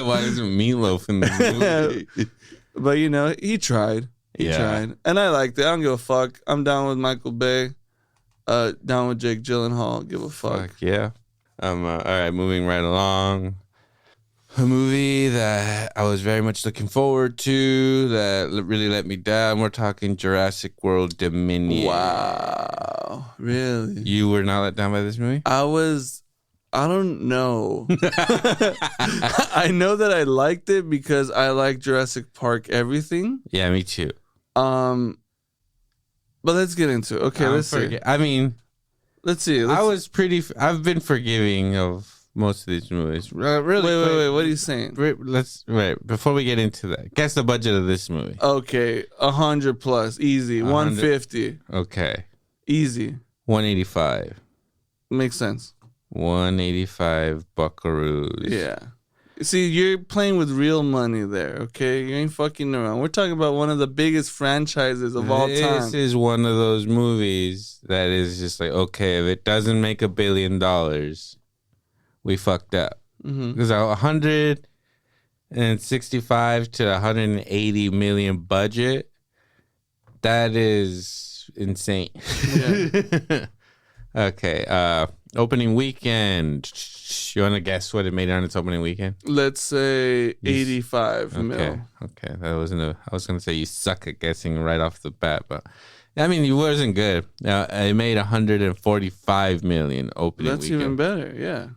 Why isn't Meatloaf in the movie? But he tried. He tried. And I liked it. I don't give a fuck. I'm down with Michael Bay. Down with Jake Gyllenhaal. Give a fuck. Yeah. All right, moving right along. A movie that I was very much looking forward to that really let me down. We're talking Jurassic World Dominion. Wow. Really? You were not let down by this movie? I don't know. I know that I liked it because I like Jurassic Park everything. Yeah, me too. But let's get into it. Okay, let's see. I mean, let's see. I've been forgiving of most of these movies. Really? Wait. What are you saying? Before we get into that, guess the budget of this movie. Okay, 100 plus, easy. 150. Okay, easy. 185. Makes sense. 185 buckaroos. Yeah. See, you're playing with real money there, okay? You ain't fucking around. We're talking about one of the biggest franchises of all time. This is one of those movies that is just like, okay, if it doesn't make $1 billion, we fucked up. Because 165 to 180 million budget, that is insane. Yeah. Okay, opening weekend. You want to guess what it made on its opening weekend? Let's say 85 mil. Okay, I was gonna say you suck at guessing right off the bat, but I mean, it wasn't good. It made 145 million opening weekend. That's even better. Yeah.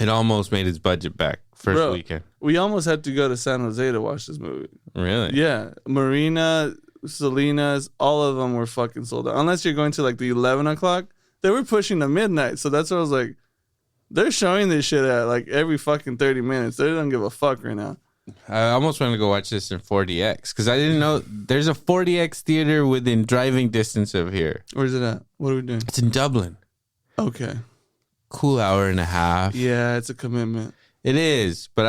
It almost made its budget back first weekend. We almost had to go to San Jose to watch this movie. Really? Yeah. Marina, Salinas, all of them were fucking sold out. Unless you're going to like the 11 o'clock. They were pushing to midnight. So that's what I was like, they're showing this shit at like every fucking 30 minutes. They don't give a fuck right now. I almost wanted to go watch this in 4DX because I didn't know there's a 4DX theater within driving distance of here. Where's it at? What are we doing? It's in Dublin. Okay. Cool hour and a half. Yeah, it's a commitment. It is, but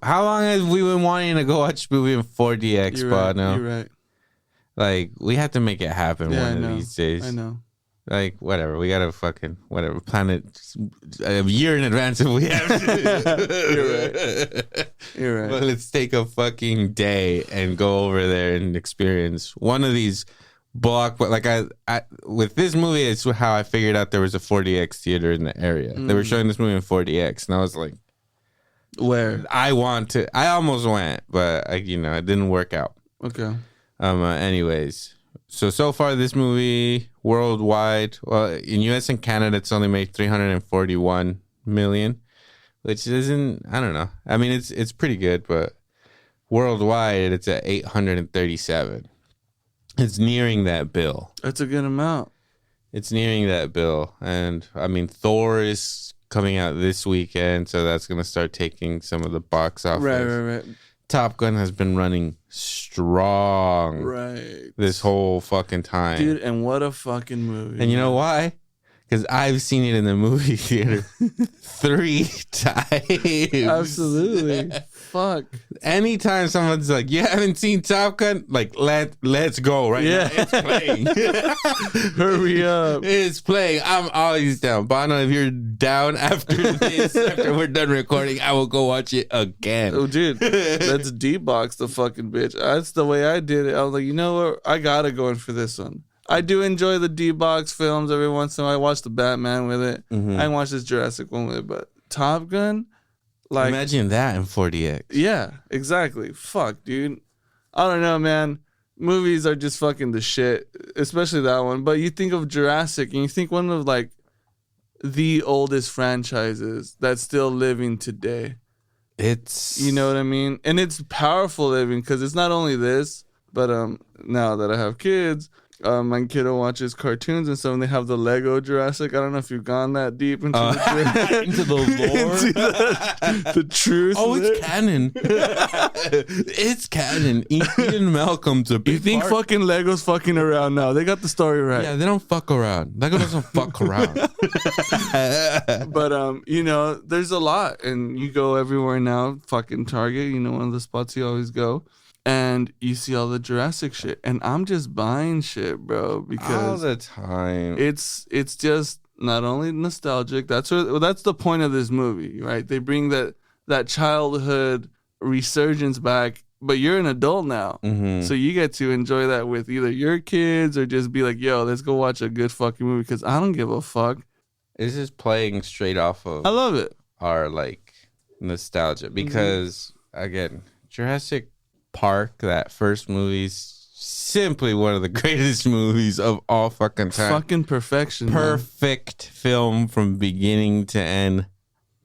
how long have we been wanting to go watch a movie in 4DX, You're right. You're right. Like, we have to make it happen one of these days. I know. Like, whatever. We gotta plan it a year in advance if we have to. You're right. But let's take a fucking day and go over there and experience one of these like I with this movie, it's how I figured out there was a 4DX theater in the area. They were showing this movie in 4DX, and I was like, where? I almost went, but it didn't work out. Okay. Anyways. So far this movie worldwide, well, in US and Canada, it's only made 341 million, which isn't, I don't know. I mean, it's pretty good, but worldwide, it's at 837. It's nearing that bill. That's a good amount. It's nearing that bill. And I mean, Thor is coming out this weekend, so that's going to start taking some of the box office. Right. Top Gun has been running strong this whole fucking time. Dude, and what a fucking movie. And you know why? Because I've seen it in the movie theater 3 times. Absolutely. Fuck. Anytime someone's like, you haven't seen Top Gun? Like, let's go right now. It's playing. Hurry up. It's playing. I'm always down. Bono, if you're down after this, after we're done recording, I will go watch it again. Oh, dude. Let's D-box the fucking bitch. That's the way I did it. I was like, you know what? I gotta go in for this one. I do enjoy the D-box films every once in a while. I watch the Batman with it. I can watch this Jurassic one with it. But Top Gun, like... Imagine that in 4DX. Yeah, exactly. Fuck, dude. I don't know, man. movies are just fucking the shit, especially that one. But you think of Jurassic and you think one of like the oldest franchises that's still living today. It's, you know what I mean? And it's powerful living because it's not only this, but now that I have kids, my kiddo watches cartoons and stuff, and they have the Lego Jurassic. I don't know if you've gone that deep into into the lore, into the truth. Oh, it's canon. It's canon. Ian Malcolm's a big You think part. fucking Lego's fucking around now? They got the story right. Yeah, they don't fuck around. Lego doesn't fuck around. But you know, there's a lot, and you go everywhere now. Fucking Target, you know, one of the spots you always go. And you see all the Jurassic shit, and I'm just buying shit, bro, because all the time. It's just not only nostalgic. That's the point of this movie, right? They bring that childhood resurgence back, but you're an adult now, so you get to enjoy that with either your kids or just be like, "Yo, let's go watch a good fucking movie," because I don't give a fuck. It's just playing straight off of. I love it. Our like nostalgia because again, Jurassic Park, that first movie's simply one of the greatest movies of all fucking time. Fucking perfection. Perfect film from beginning to end.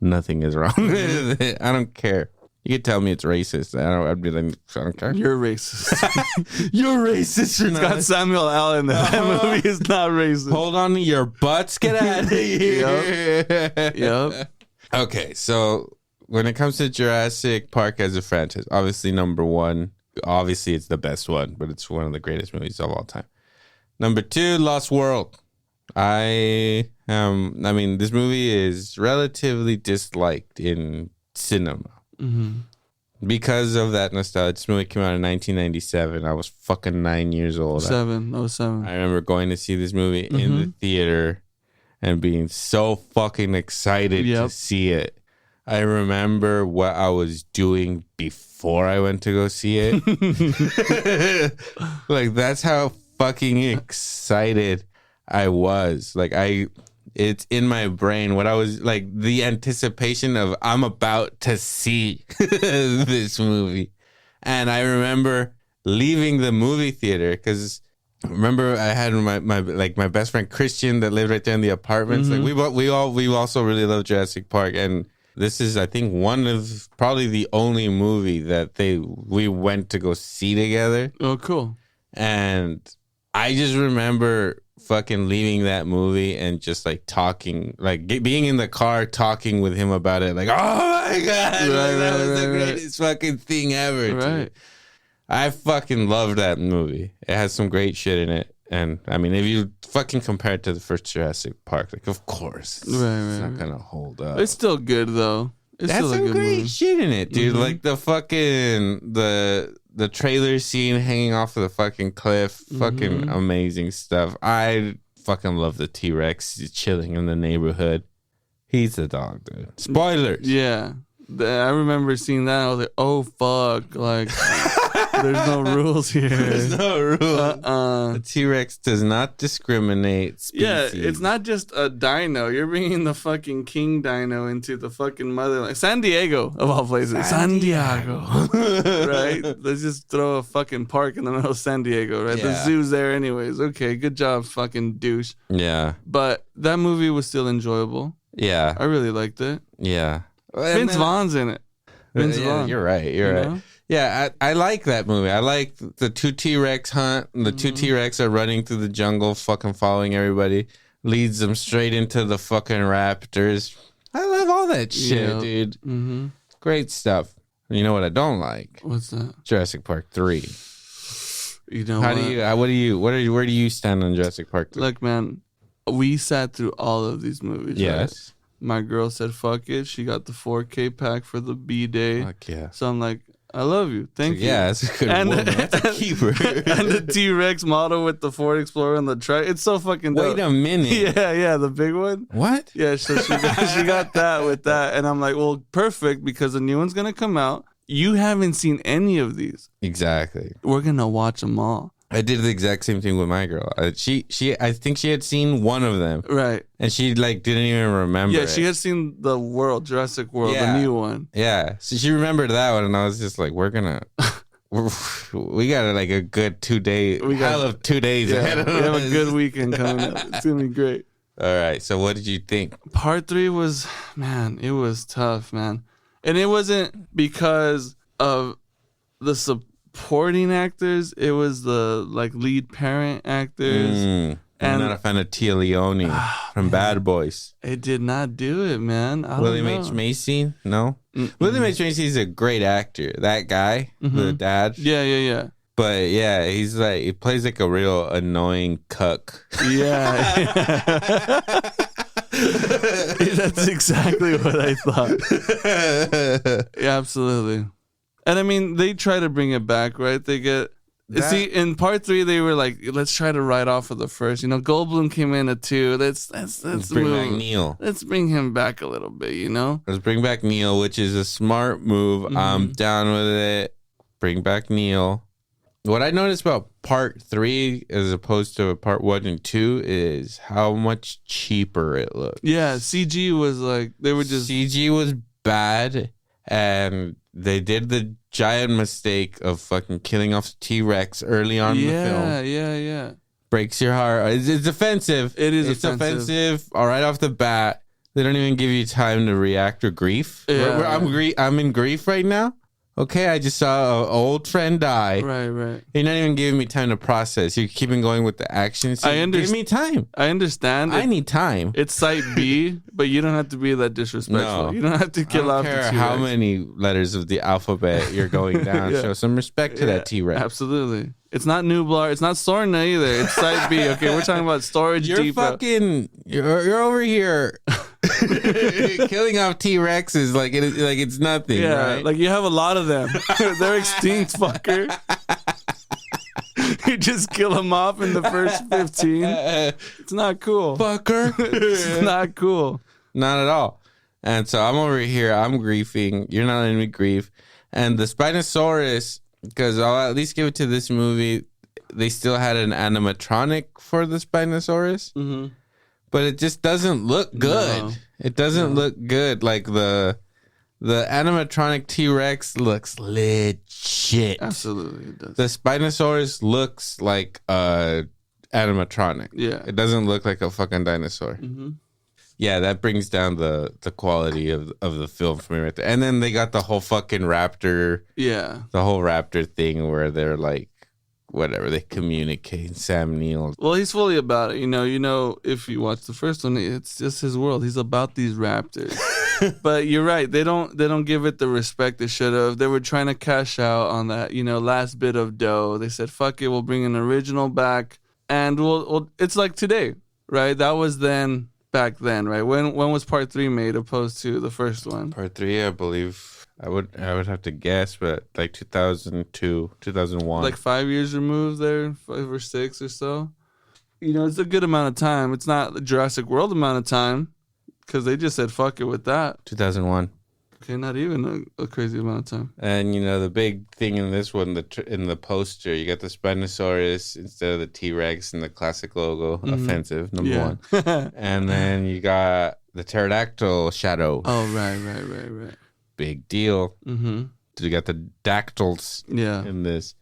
Nothing is wrong with it. I don't care. You could tell me it's racist. I'd be like, I don't care. You're racist. You're racist or It's not? got Samuel L. in there. That movie is not racist. Hold on to your butts. Get out of here. Yep. Okay, so when it comes to Jurassic Park as a franchise, obviously number one, obviously it's the best one, but it's one of the greatest movies of all time. Number two, Lost World. I mean, this movie is relatively disliked in cinema because of that nostalgia. This movie came out in 1997. I was fucking 9 years old. 7. I remember going to see this movie in the theater and being so fucking excited to see it. I remember what I was doing before I went to go see it. Like, that's how fucking excited I was. Like, it's in my brain what I was like, the anticipation of I'm about to see this movie. And I remember leaving the movie theater because remember I had my best friend Christian that lived right there in the apartments. Like we also really love Jurassic Park, and this is, I think, one of probably the only movie that we went to go see together. Oh, cool. And I just remember fucking leaving that movie and just like talking, like being in the car talking with him about it. Like, oh my God, that was the greatest fucking thing ever. Right. Dude. I fucking love that movie. It has some great shit in it. And I mean, if you fucking compare it to the first Jurassic Park, like, of course, it's not gonna hold up. It's still good though. That's some great shit in it, dude. Like the fucking the trailer scene hanging off of the fucking cliff, fucking amazing stuff. I fucking love the T-Rex chilling in the neighborhood. He's the dog, dude. Spoilers. Yeah, I remember seeing that. I was like, oh fuck, like. There's no rules here. There's no rules. The T-Rex does not discriminate species. Yeah, it's not just a dino. You're bringing the fucking king dino into the fucking motherland. San Diego, of all places. San Diego. Right? Let's just throw a fucking park in the middle of San Diego, right? Yeah. The zoo's there anyways. Okay, good job, fucking douche. Yeah. But that movie was still enjoyable. Yeah. I really liked it. Yeah. Vince Vaughn's in it. Vince Vaughn. You're right. You're right. Yeah, I like that movie. I like the two T-Rex hunt. The two T-Rex are running through the jungle, fucking following everybody. Leads them straight into the fucking raptors. I love all that shit, dude. Great stuff. You know what I don't like? What's that? Jurassic Park 3. You know where do you stand on Jurassic Park 3? Look, man, we sat through all of these movies. Yes. Right? My girl said, fuck it. She got the 4K pack for the B-Day. Fuck yeah. So I'm like, I love you. Thank you. Yeah, that's a good woman. That's a keeper. And the T-Rex model with the Ford Explorer on the truck. It's so fucking dope. Wait a minute. Yeah, the big one. What? Yeah, so she got that with that. And I'm like, well, perfect, because the new one's going to come out. You haven't seen any of these. Exactly. We're going to watch them all. I did the exact same thing with my girl. I think she had seen one of them. Right. And she like didn't even remember. Yeah, she had seen Jurassic World, the new one. Yeah. So she remembered that one, and I was just like, we're gonna we got like a good 2 day. We got 2 days ahead of us. We have a good weekend coming up. It's gonna be great. All right. So what did you think? Part 3 was, man, it was tough, man. And it wasn't because of the supporting actors. It was the like lead parent actors. I'm not a fan of Tia Leone from Bad Boys. It did not do it, man. William H. Macy? No. William H. Macy is a great actor. That guy, the dad. Yeah. But yeah, he's like, he plays like a real annoying cuck. Yeah. That's exactly what I thought. Yeah, absolutely. And I mean, they try to bring it back, right? They get... See, in part 3, they were like, let's try to write off of the first. You know, Goldblum came in at 2. Let's bring back Neil. Let's bring him back a little bit, you know? Let's bring back Neil, which is a smart move. I'm down with it. Bring back Neil. What I noticed about part 3 as opposed to part 1 and 2 is how much cheaper it looked. Yeah, CG was like, they were just... CG was bad, and they did the giant mistake of fucking killing off T-Rex early on in the film. Yeah. Breaks your heart. It's offensive. It's offensive. All right off the bat. They don't even give you time to react or grief. Yeah. I'm in grief right now. Okay, I just saw an old friend die. Right. You're not even giving me time to process. You're keeping going with the action. So give me time. I understand. I need time. It's Site B, but you don't have to be that disrespectful. No. You don't have to kill off the T-Rex. I don't care how many letters of the alphabet you're going down. Show some respect to that T-Rex. Absolutely. It's not Nublar. It's not Sorna either. It's Site B. Okay, we're talking about Storage Depot. You're over here killing off T-Rexes like it's nothing. Yeah, right? like you have a lot of them. They're extinct, fucker. You just kill them off in the first 15. It's not cool, fucker. It's not cool. Not at all. And so I'm over here. I'm griefing. You're not letting me grief. And the Spinosaurus, because I'll at least give it to this movie, they still had an animatronic for the Spinosaurus, but it just doesn't look good. No. It doesn't look good. Like the animatronic T-Rex looks legit. Absolutely, it does. The Spinosaurus looks like a animatronic. Yeah, it doesn't look like a fucking dinosaur. Yeah, that brings down the quality of the film for me right there. And then they got the whole fucking raptor. Yeah. The whole raptor thing where they're like, whatever, they communicate. Sam Neill. Well, he's fully about it. You know, if you watch the first one, it's just his world. He's about these raptors. But you're right. They don't give it the respect they should have. They were trying to cash out on that, last bit of dough. They said, fuck it, we'll bring an original back. And we'll it's like today, right? That was then... Back then, right? When was part 3 made opposed to the first one? Part 3, I believe, I would have to guess, but like 2002, 2001. Like 5 years removed there, 5 or 6 or so. It's a good amount of time. It's not the Jurassic World amount of time because they just said fuck it with that. 2001. Okay, not even a crazy amount of time. And the big thing in this one, in the poster, you got the Spinosaurus instead of the T-Rex and the classic logo. Offensive, number one. And then you got the pterodactyl shadow. Oh, right. Big deal. So you got the dactyls in this.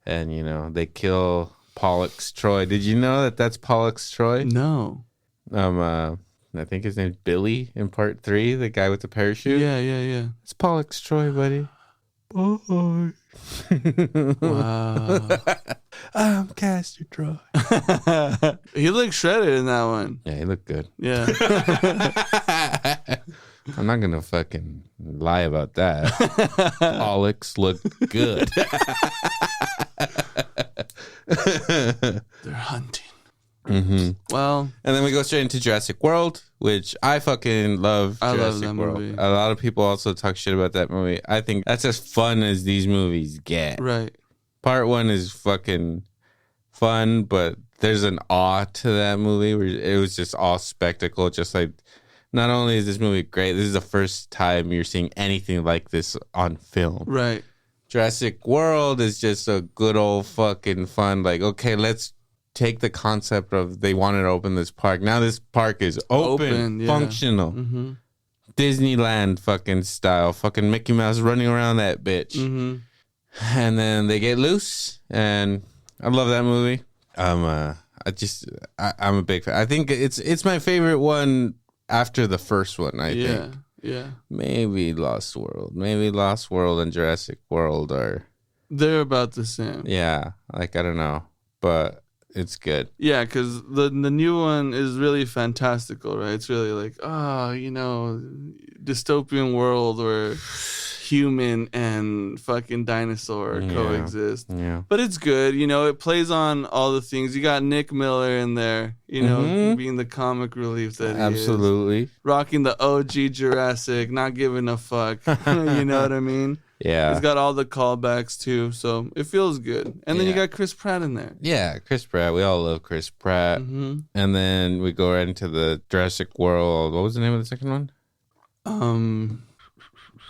And, they kill Pollux Troy. Did you know that that's Pollux Troy? No. I think his name's Billy in part 3, the guy with the parachute. Yeah. It's Pollux Troy, buddy. Boy. Wow. I'm Castor Troy. He looked shredded in that one. Yeah, he looked good. Yeah. I'm not going to fucking lie about that. Pollux looked good. They're hunting. Well, and then we go straight into Jurassic World, which I fucking love. I Jurassic love that World. movie. A lot of people also talk shit about that movie. I think that's as fun as these movies get. Right. Part 1 is fucking fun, but there's an awe to that movie where it was just all spectacle. Just like, not only is this movie great, this is the first time you're seeing anything like this on film. Right. Jurassic World is just a good old fucking fun. Like, okay, let's take the concept of they wanted to open this park. Now this park is open functional. Disneyland fucking style. Fucking Mickey Mouse running around that bitch. and then they get loose, and I love that movie. I'm a big fan. I think it's my favorite one after the first one. I think. Yeah. Maybe Lost World and Jurassic World they're about the same. Yeah, like I don't know, but it's good. Yeah, because the new one is really fantastical, right? It's really like, dystopian world where human and fucking dinosaur coexist. Yeah. But it's good. It plays on all the things. You got Nick Miller in there, being the comic relief that he Absolutely. is. Rocking the OG Jurassic, not giving a fuck. You know what I mean? Yeah. He's got all the callbacks too, so it feels good. And then you got Chris Pratt in there. Yeah, Chris Pratt. We all love Chris Pratt. Mm-hmm. And then we go right into the Jurassic World. What was the name of the second one?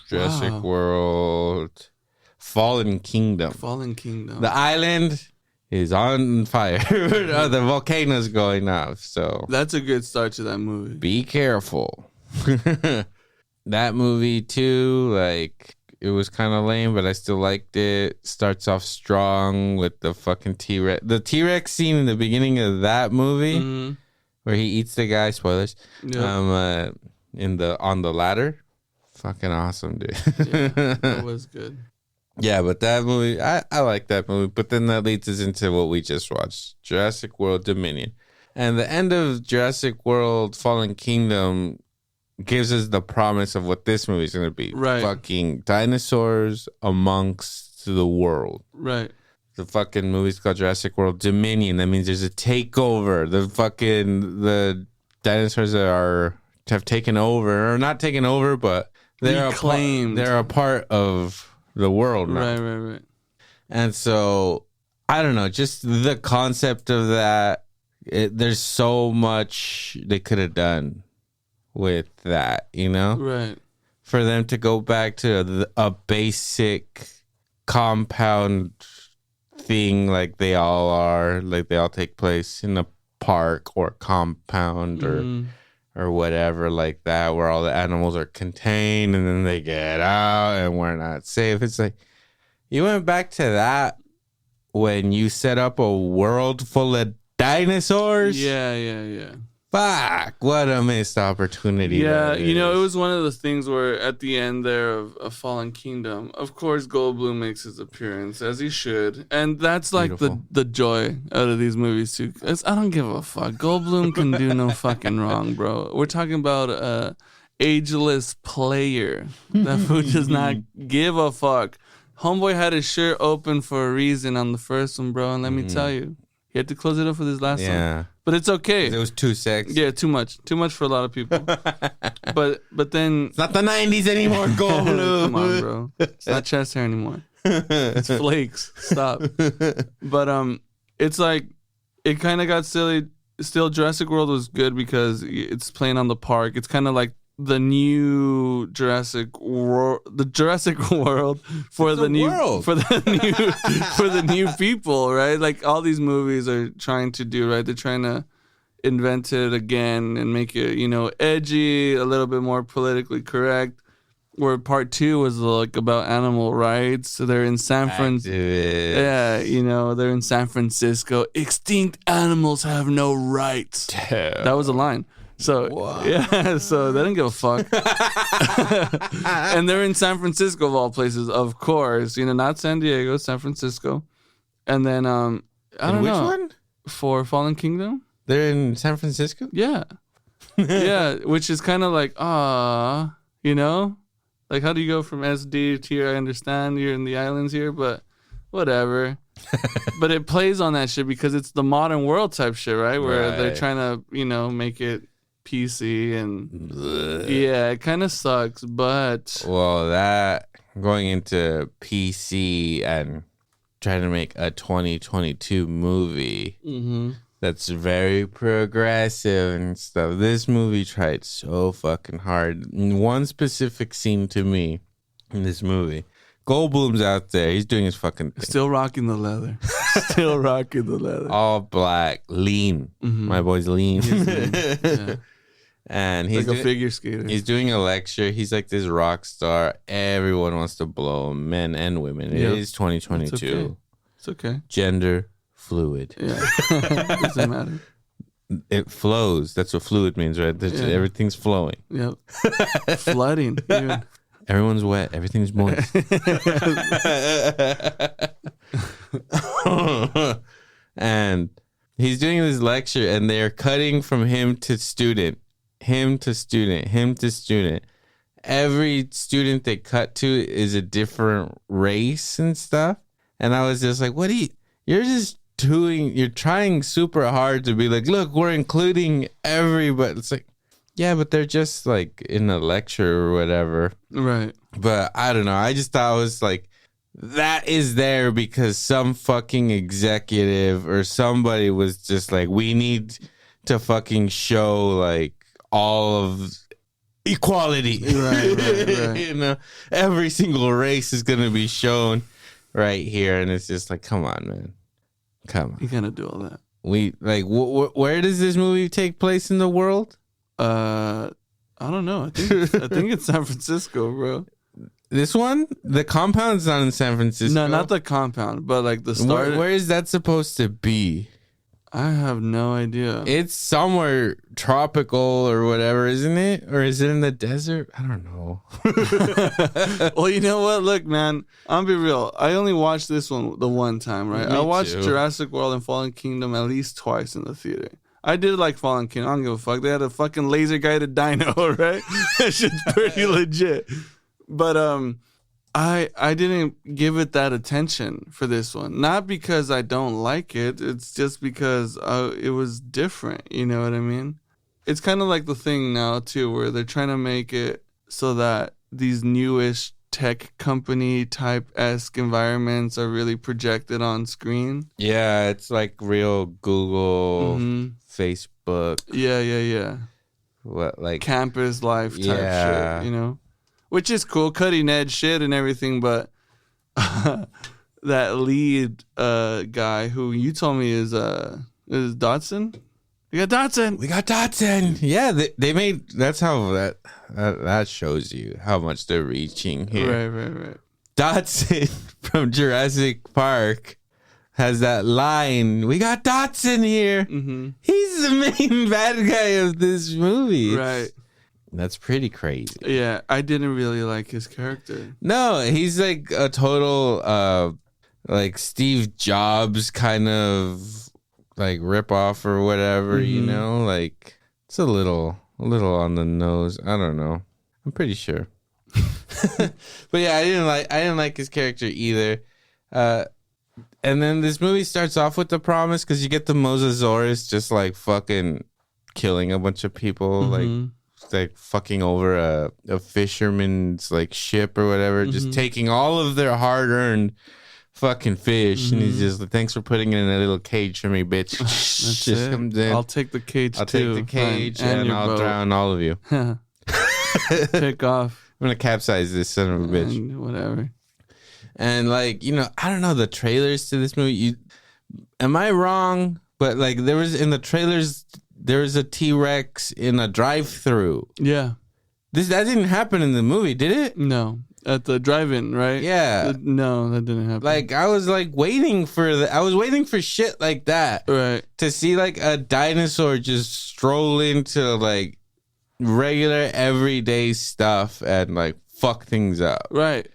Jurassic World Fallen Kingdom. The island is on fire. The volcano's going off. So that's a good start to that movie. Be careful. That movie too, like it was kind of lame, but I still liked it. Starts off strong with the fucking T-Rex. The T-Rex scene in the beginning of that movie where he eats the guy, spoilers, on the ladder. Fucking awesome, dude. Yeah, that was good. Yeah, but that movie, I like that movie. But then that leads us into what we just watched, Jurassic World Dominion. And the end of Jurassic World Fallen Kingdom gives us the promise of what this movie is going to be. Right. Fucking dinosaurs amongst the world. Right. The fucking movie's called Jurassic World Dominion. That means there's a takeover. The dinosaurs have taken over, or not taken over, but they're reclaimed. They're a part of the world now. Right. And so, I don't know, just the concept of that, there's so much they could have done with that, Right. For them to go back to a basic compound thing like they all are, like they all take place in a park or compound or whatever like that, where all the animals are contained and then they get out and we're not safe. It's like, you went back to that when you set up a world full of dinosaurs? Yeah. Fuck, what a missed opportunity. Yeah, it was one of the things where at the end there of Fallen Kingdom, of course Goldblum makes his appearance, as he should. And that's like the joy out of these movies too. I don't give a fuck. Goldblum can do no fucking wrong, bro. We're talking about a ageless player. That fool does not give a fuck. Homeboy had his shirt open for a reason on the first one, bro, and let me tell you, he had to close it up for this last one. But it's okay. It was too sexy. Yeah, too much for a lot of people. but then it's not the 90s anymore, Goldblum. Come on, bro. It's not chest hair anymore. It's flakes. Stop. But it's like it kind of got silly. Still, Jurassic World was good because it's playing on the park. It's kind of like the new Jurassic World, for the new people, right? Like all these movies are trying to do, right? They're trying to invent it again and make it, edgy, a little bit more politically correct. Where part 2 was like about animal rights. So they're in San Francisco. Yeah, they're in San Francisco. Extinct animals have no rights. Damn. That was a line. So so they didn't give a fuck. And they're in San Francisco of all places, of course. Not San Diego, San Francisco. And then I don't know. Which one? For Fallen Kingdom? They're in San Francisco? Yeah. Yeah, which is kind of like, like how do you go from SD to here? I understand you're in the islands here, but whatever. But it plays on that shit because it's the modern world type shit, right? Where they're trying to, make it PC and yeah, it kind of sucks, but that going into PC and trying to make a 2022 movie that's very progressive and stuff. This movie tried so fucking hard. One specific scene to me in this movie, Goldblum's out there. He's doing his fucking thing. Still rocking the leather. All black, lean. My boy's lean. Yeah. And he's like a figure skater. He's doing a lecture. He's like this rock star. Everyone wants to blow him, men and women. It is 2022. It's okay. Gender fluid. Yeah. Doesn't matter. It flows. That's what fluid means, right? Everything's flowing. Yep. Flooding. Even. Everyone's wet. Everything's moist. And he's doing this lecture, and they're cutting from him to student. Him to student, him to student. Every student they cut to is a different race and stuff. And I was just like, you're trying super hard to be like, look, we're including everybody. It's like, yeah, but they're just like in a lecture or whatever. Right. But I don't know. I just thought it was like, that is there because some fucking executive or somebody was just like, we need to fucking show like, all of equality. Right. You know, every single race is going to be shown right here. And it's just like, come on, man. Come on. You gotta do all that. We like, where does this movie take place in the world? I don't know. I think it's San Francisco, bro. This one? The compound's not in San Francisco. No, not the compound, but like the start. Where is that supposed to be? I have no idea. It's somewhere tropical or whatever, isn't it? Or is it in the desert? I don't know. Well, you know what? Look, man, I'll be real. I only watched this one the one time, right? I watched Jurassic World and Fallen Kingdom at least twice in the theater. I did like Fallen Kingdom. I don't give a fuck. They had a fucking laser guided dino, right? That shit's pretty legit. But I didn't give it that attention for this one. Not because I don't like it. It's just because it was different. You know what I mean? It's kind of like the thing now, too, where they're trying to make it so that these newish tech company type-esque environments are really projected on screen. Yeah, it's like real Google, Facebook. Yeah. What, like campus life type shit, you know? Which is cool, cutting edge shit and everything, but that lead guy who you told me is Dodson? We got Dodson. Yeah, they made. That's how that shows you how much they're reaching here. Right. Dodson from Jurassic Park has that line. We got Dodson here. Mm-hmm. He's the main bad guy of this movie. Right. That's pretty crazy. Yeah, I didn't really like his character. No, he's like a total like Steve Jobs kind of like rip off or whatever, you know? Like it's a little on the nose. I don't know. I'm pretty sure. But yeah, I didn't like his character either. And then this movie starts off with the promise because you get the Mosasaurus just like fucking killing a bunch of people, like fucking over a fisherman's like ship or whatever, just taking all of their hard-earned fucking fish, and he's just like, thanks for putting it in a little cage for me, bitch. Just comes in. I'll take the cage I'll too. Take the cage and I'll boat. Drown all of you. Pick off. I'm gonna capsize this son of a bitch. And whatever. And like, you know, I don't know the trailers to this movie. Am I wrong? But like, there was in the trailers. There was a T-Rex in a drive-thru. Yeah. That didn't happen in the movie, did it? No. At the drive-in, right? Yeah. No, that didn't happen. Like, I was like waiting for I was waiting for shit like that. Right. To see like a dinosaur just stroll into like regular everyday stuff and like fuck things up. Right.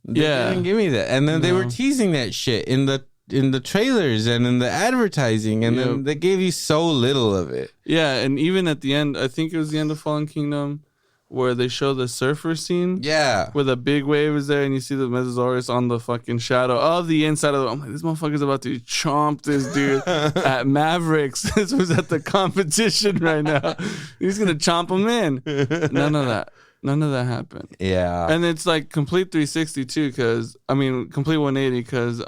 They didn't give me that. And then they were teasing that shit in the trailers and in the advertising, and then they gave you so little of it. Yeah, and even at the end, I think it was the end of Fallen Kingdom, where they show the surfer scene. Yeah. Where the big wave is there, and you see the Mosasaurus on the fucking shadow of the inside of the... I'm like, this motherfucker's about to chomp this dude at Mavericks. This was at the competition right now. He's going to chomp him in. None of that happened. Yeah. And it's like complete 360 too, complete 180, because...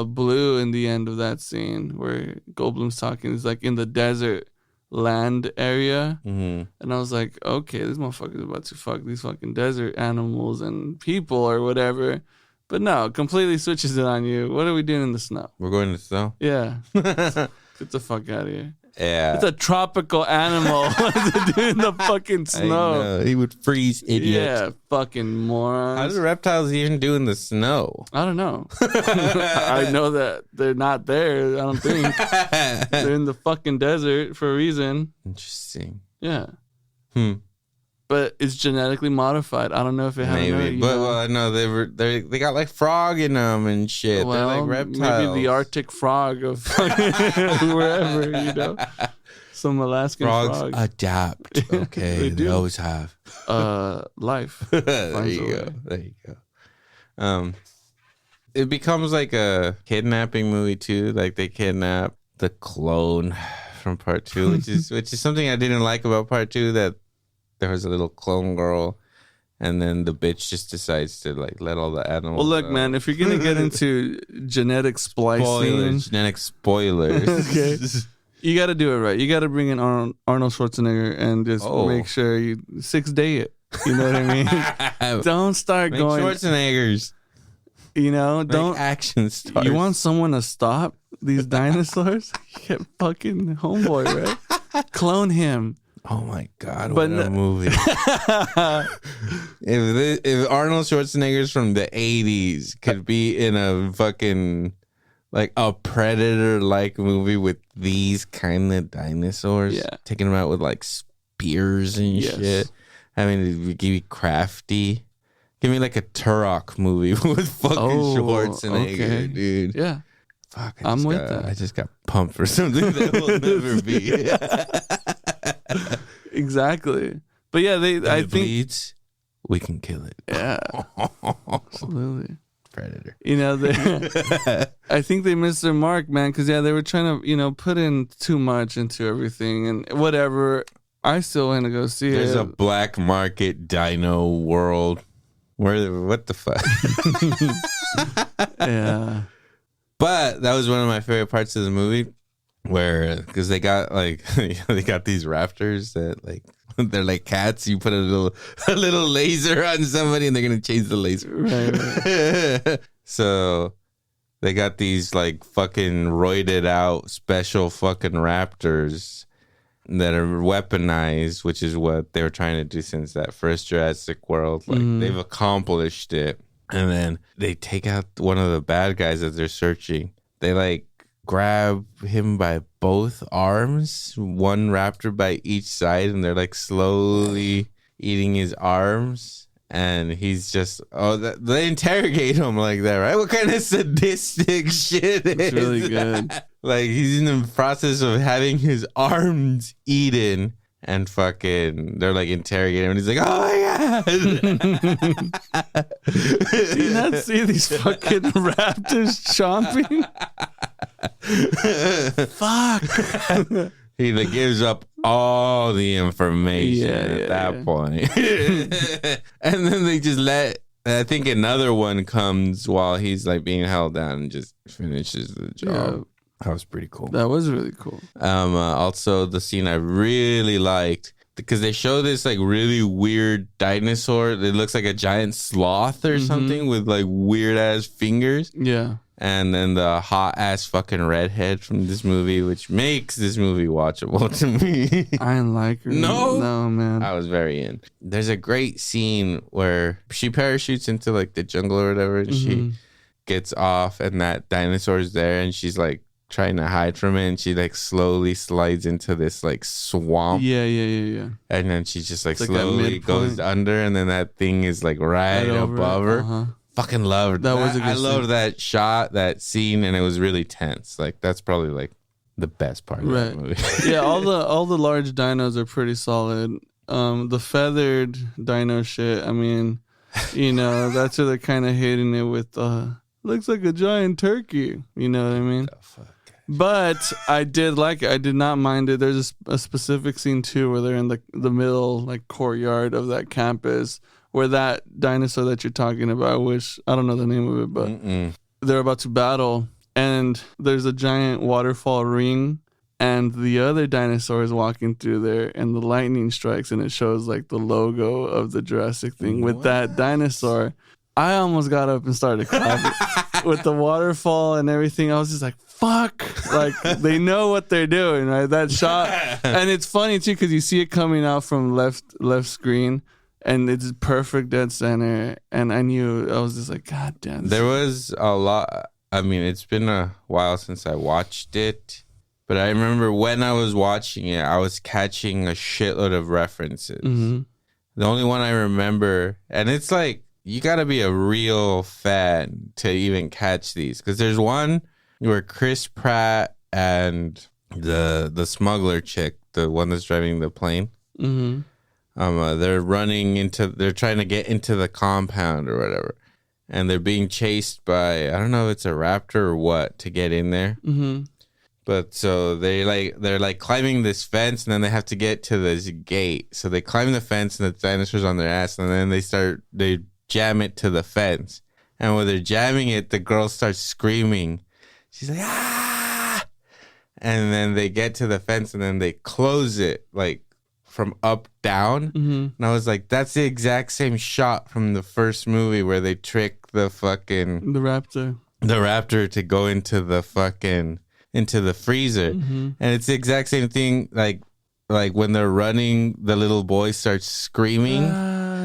Blue in the end of that scene where Goldblum's talking is like in the desert land area, and I was like, okay, this motherfucker's about to fuck these fucking desert animals and people or whatever. But no, completely switches it on you. What are we doing in the snow? We're going to the snow. Yeah. Get the fuck out of here. Yeah. It's a tropical animal. What's it do in the fucking snow? He would freeze, idiot. Yeah, fucking morons. How do reptiles even do in the snow? I don't know. I know that they're not there. I don't think. They're in the fucking desert for a reason. Interesting. Yeah. But it's genetically modified. I don't know if it has. Maybe, but well, I know they got like frog in them and shit. Well, they're like reptiles. Maybe the Arctic frog of wherever, you know, some Alaskan frogs adapt. Okay, they always have life. There you go. It becomes like a kidnapping movie too. Like they kidnap the clone from part 2, which is something I didn't like about part 2. That there was a little clone girl, and then the bitch just decides to like let all the animals. Well, look, man, if you're gonna get into genetic splicing, genetic spoilers, okay, you got to do it right. You got to bring in Arnold Schwarzenegger and just make sure you 6-day it. You know what I mean? Don't start going Schwarzeneggers. You know, Make don't action stars. You want someone to stop these dinosaurs? Get fucking homeboy, right? Clone him. Oh my God, what a movie. If Arnold Schwarzenegger's from the 80s could be in a fucking, like a Predator-like movie with these kind of dinosaurs, taking them out with like spears and shit. I mean, it'd be crafty. Give me like a Turok movie with fucking Schwarzenegger, dude. Yeah. Fuck, I'm with that. I just got pumped for something that will never be. Exactly. But yeah, I think bleeds, we can kill it. Yeah. Absolutely. Predator. You know, I think they missed their mark, man, because they were trying to, you know, put in too much into everything and whatever. I still want to go see it. There's a black market dino world. What the fuck? Yeah. But that was one of my favorite parts of the movie, because they got like they got these raptors that like they're like cats. You put a little laser on somebody and they're gonna change the laser. Right. So they got these like fucking roided out special fucking raptors that are weaponized, which is what they were trying to do since that first Jurassic World. Like they've accomplished it. And then they take out one of the bad guys that they're searching. They like grab him by both arms, one raptor by each side, and they're like slowly eating his arms. And he's just, they interrogate him like that, right? What kind of sadistic shit is It's really good. Like he's in the process of having his arms eaten. And fucking, they're like interrogating him, and he's like, "Oh my God!" Do you not see these fucking raptors chomping? Fuck. He like gives up all the information at that point. And then they just I think another one comes while he's like being held down and just finishes the job. Yeah. That was pretty cool. That was really cool. Also, the scene I really liked, because they show this like really weird dinosaur. It looks like a giant sloth or something with like weird ass fingers. Yeah. And then the hot ass fucking redhead from this movie, which makes this movie watchable to me. I didn't like her. No, man. I was very in. There's a great scene where she parachutes into like the jungle or whatever, and she gets off, and that dinosaur's there, and she's like trying to hide from it, and she like slowly slides into this like swamp. Yeah. And then she just like slowly goes under, and then that thing is like right above her. Fucking loved that. I love that shot, that scene, and it was really tense. Like that's probably like the best part of that movie. Yeah, all the large dinos are pretty solid. The feathered dino shit, I mean, you know, that's where they're kind of hating it with looks like a giant turkey. You know what I mean? But I did like it. I did not mind it. There's a specific scene too where they're in the middle like courtyard of that campus where that dinosaur that you're talking about, which I don't know the name of it, but they're about to battle, and there's a giant waterfall ring, and the other dinosaur is walking through there, and the lightning strikes, and it shows like the logo of the Jurassic thing with that dinosaur. I almost got up and started clapping with the waterfall and everything. I was just like, fuck. Like, they know what they're doing, right? That shot. And it's funny, too, because you see it coming out from left screen, and it's perfect dead center. And I was just like, God damn. There was a lot. I mean, it's been a while since I watched it. But I remember when I was watching it, I was catching a shitload of references. Mm-hmm. The only one I remember, and it's like, you got to be a real fan to even catch these. Because there's one where Chris Pratt and the smuggler chick, the one that's driving the plane, they're trying to get into the compound or whatever. And they're being chased by, I don't know if it's a raptor or what, to get in there. Mm-hmm. But so they're climbing this fence, and then they have to get to this gate. So they climb the fence, and the dinosaur's on their ass, and then they jam it to the fence. And when they're jamming it, the girl starts screaming. She's like, ah! And then they get to the fence, and then they close it like from up down. Mm-hmm. And I was like, that's the exact same shot from the first movie where they trick the raptor to go into the freezer. Mm-hmm. And it's the exact same thing. Like when they're running, the little boy starts screaming.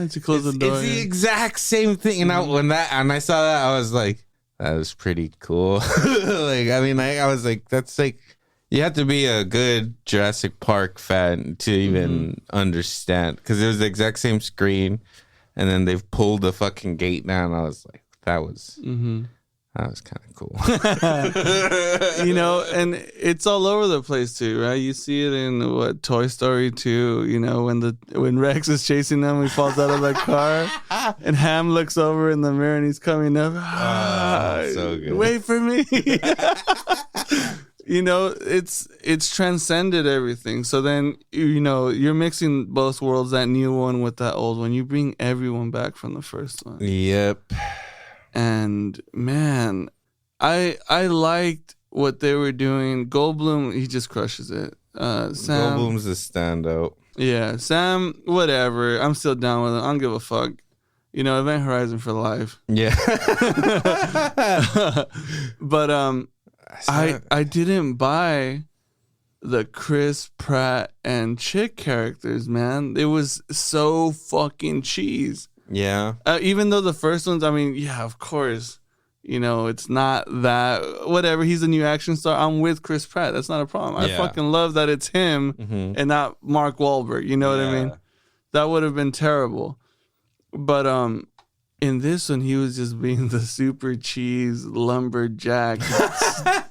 To close the door. It's the exact same thing. And when I saw that, I was like, that was pretty cool. I was like, that's like, you have to be a good Jurassic Park fan to even understand, because it was the exact same screen, and then they've pulled the fucking gate down. I was like, that was kind of cool. And it's all over the place too, right? You see it in Toy Story 2, when Rex is chasing them, he falls out of the car, and Ham looks over in the mirror and he's coming up. So good. Wait for me. It's transcended everything. So then, you're mixing both worlds, that new one with that old one. You bring everyone back from the first one. Yep. And man, I liked what they were doing. Goldblum, he just crushes it. Sam, Goldblum's a standout. Yeah, Sam, whatever. I'm still down with it. I don't give a fuck. Event Horizon for life. Yeah. But I didn't buy the Chris Pratt and Chick characters, man. It was so fucking cheese. Yeah. Even though the first ones, I mean, yeah, of course, it's not that, whatever. He's a new action star. I'm with Chris Pratt. That's not a problem. I fucking love that it's him and not Mark Wahlberg. You know what I mean? That would have been terrible. But in this one, he was just being the super cheese lumberjack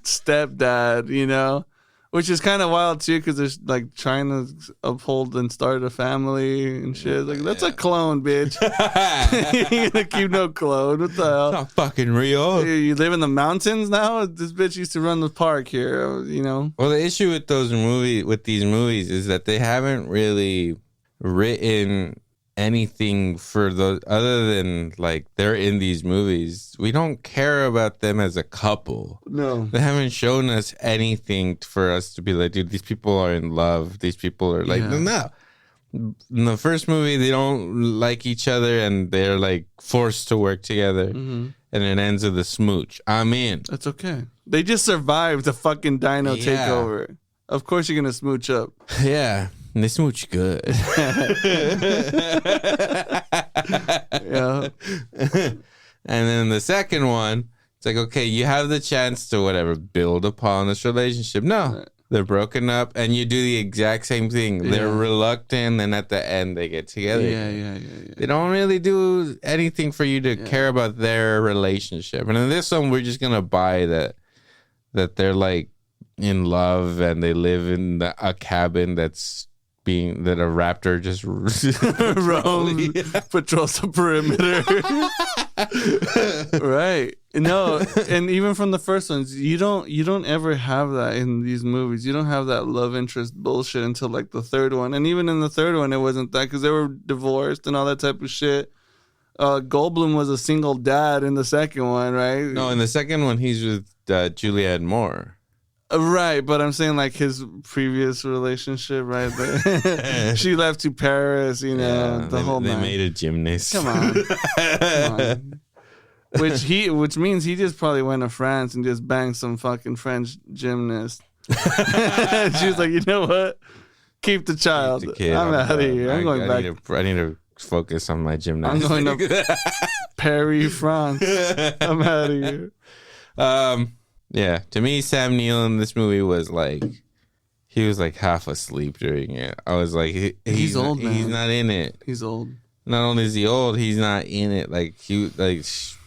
stepdad, which is kind of wild too, because they're like trying to uphold and start a family and shit. Like, that's a clone, bitch. You're gonna keep no clone. What the hell? It's not fucking real. You live in the mountains now? This bitch used to run the park here, Well, the issue with these movies is that they haven't really written anything for those other than like they're in these movies. We don't care about them as a couple. No, they haven't shown us anything for us to be like, dude, these people are in love. These people are like, no. In the first movie, they don't like each other and they're like forced to work together, and it ends with a smooch. I'm in. That's okay. They just survived the fucking dino takeover. Of course, you're gonna smooch up. Yeah. And they smooch good. Yeah. And then the second one, it's like, okay, you have the chance to build upon this relationship. No, they're broken up, and you do the exact same thing. Yeah. They're reluctant, and at the end, they get together. Yeah. They don't really do anything for you to care about their relationship. And in this one, we're just gonna buy that they're like in love, and they live in a cabin that a raptor just patrols the perimeter. Right. No, and even from the first ones, you don't ever have that in these movies. You don't have that love interest bullshit until like the third one. And even in the third one, it wasn't that, because they were divorced and all that type of shit. Goldblum was a single dad in the second one, right? No, in the second one, he's with Julianne Moore. Right, but I'm saying like his previous relationship, right? She left to Paris, the whole They night. made a gymnast. Come on. which means he just probably went to France and just banged some fucking French gymnast. She was like, you know what? Keep the child. Keep the kid. I'm out of here. I'm going back. I need to focus on my gymnastics. I'm going to Paris, France. I'm out of here. Yeah. To me, Sam Neill in this movie was like, he was like half asleep during it. I was like, he's old, man. He's not in it. He's old. Not only is he old, he's not in it. Like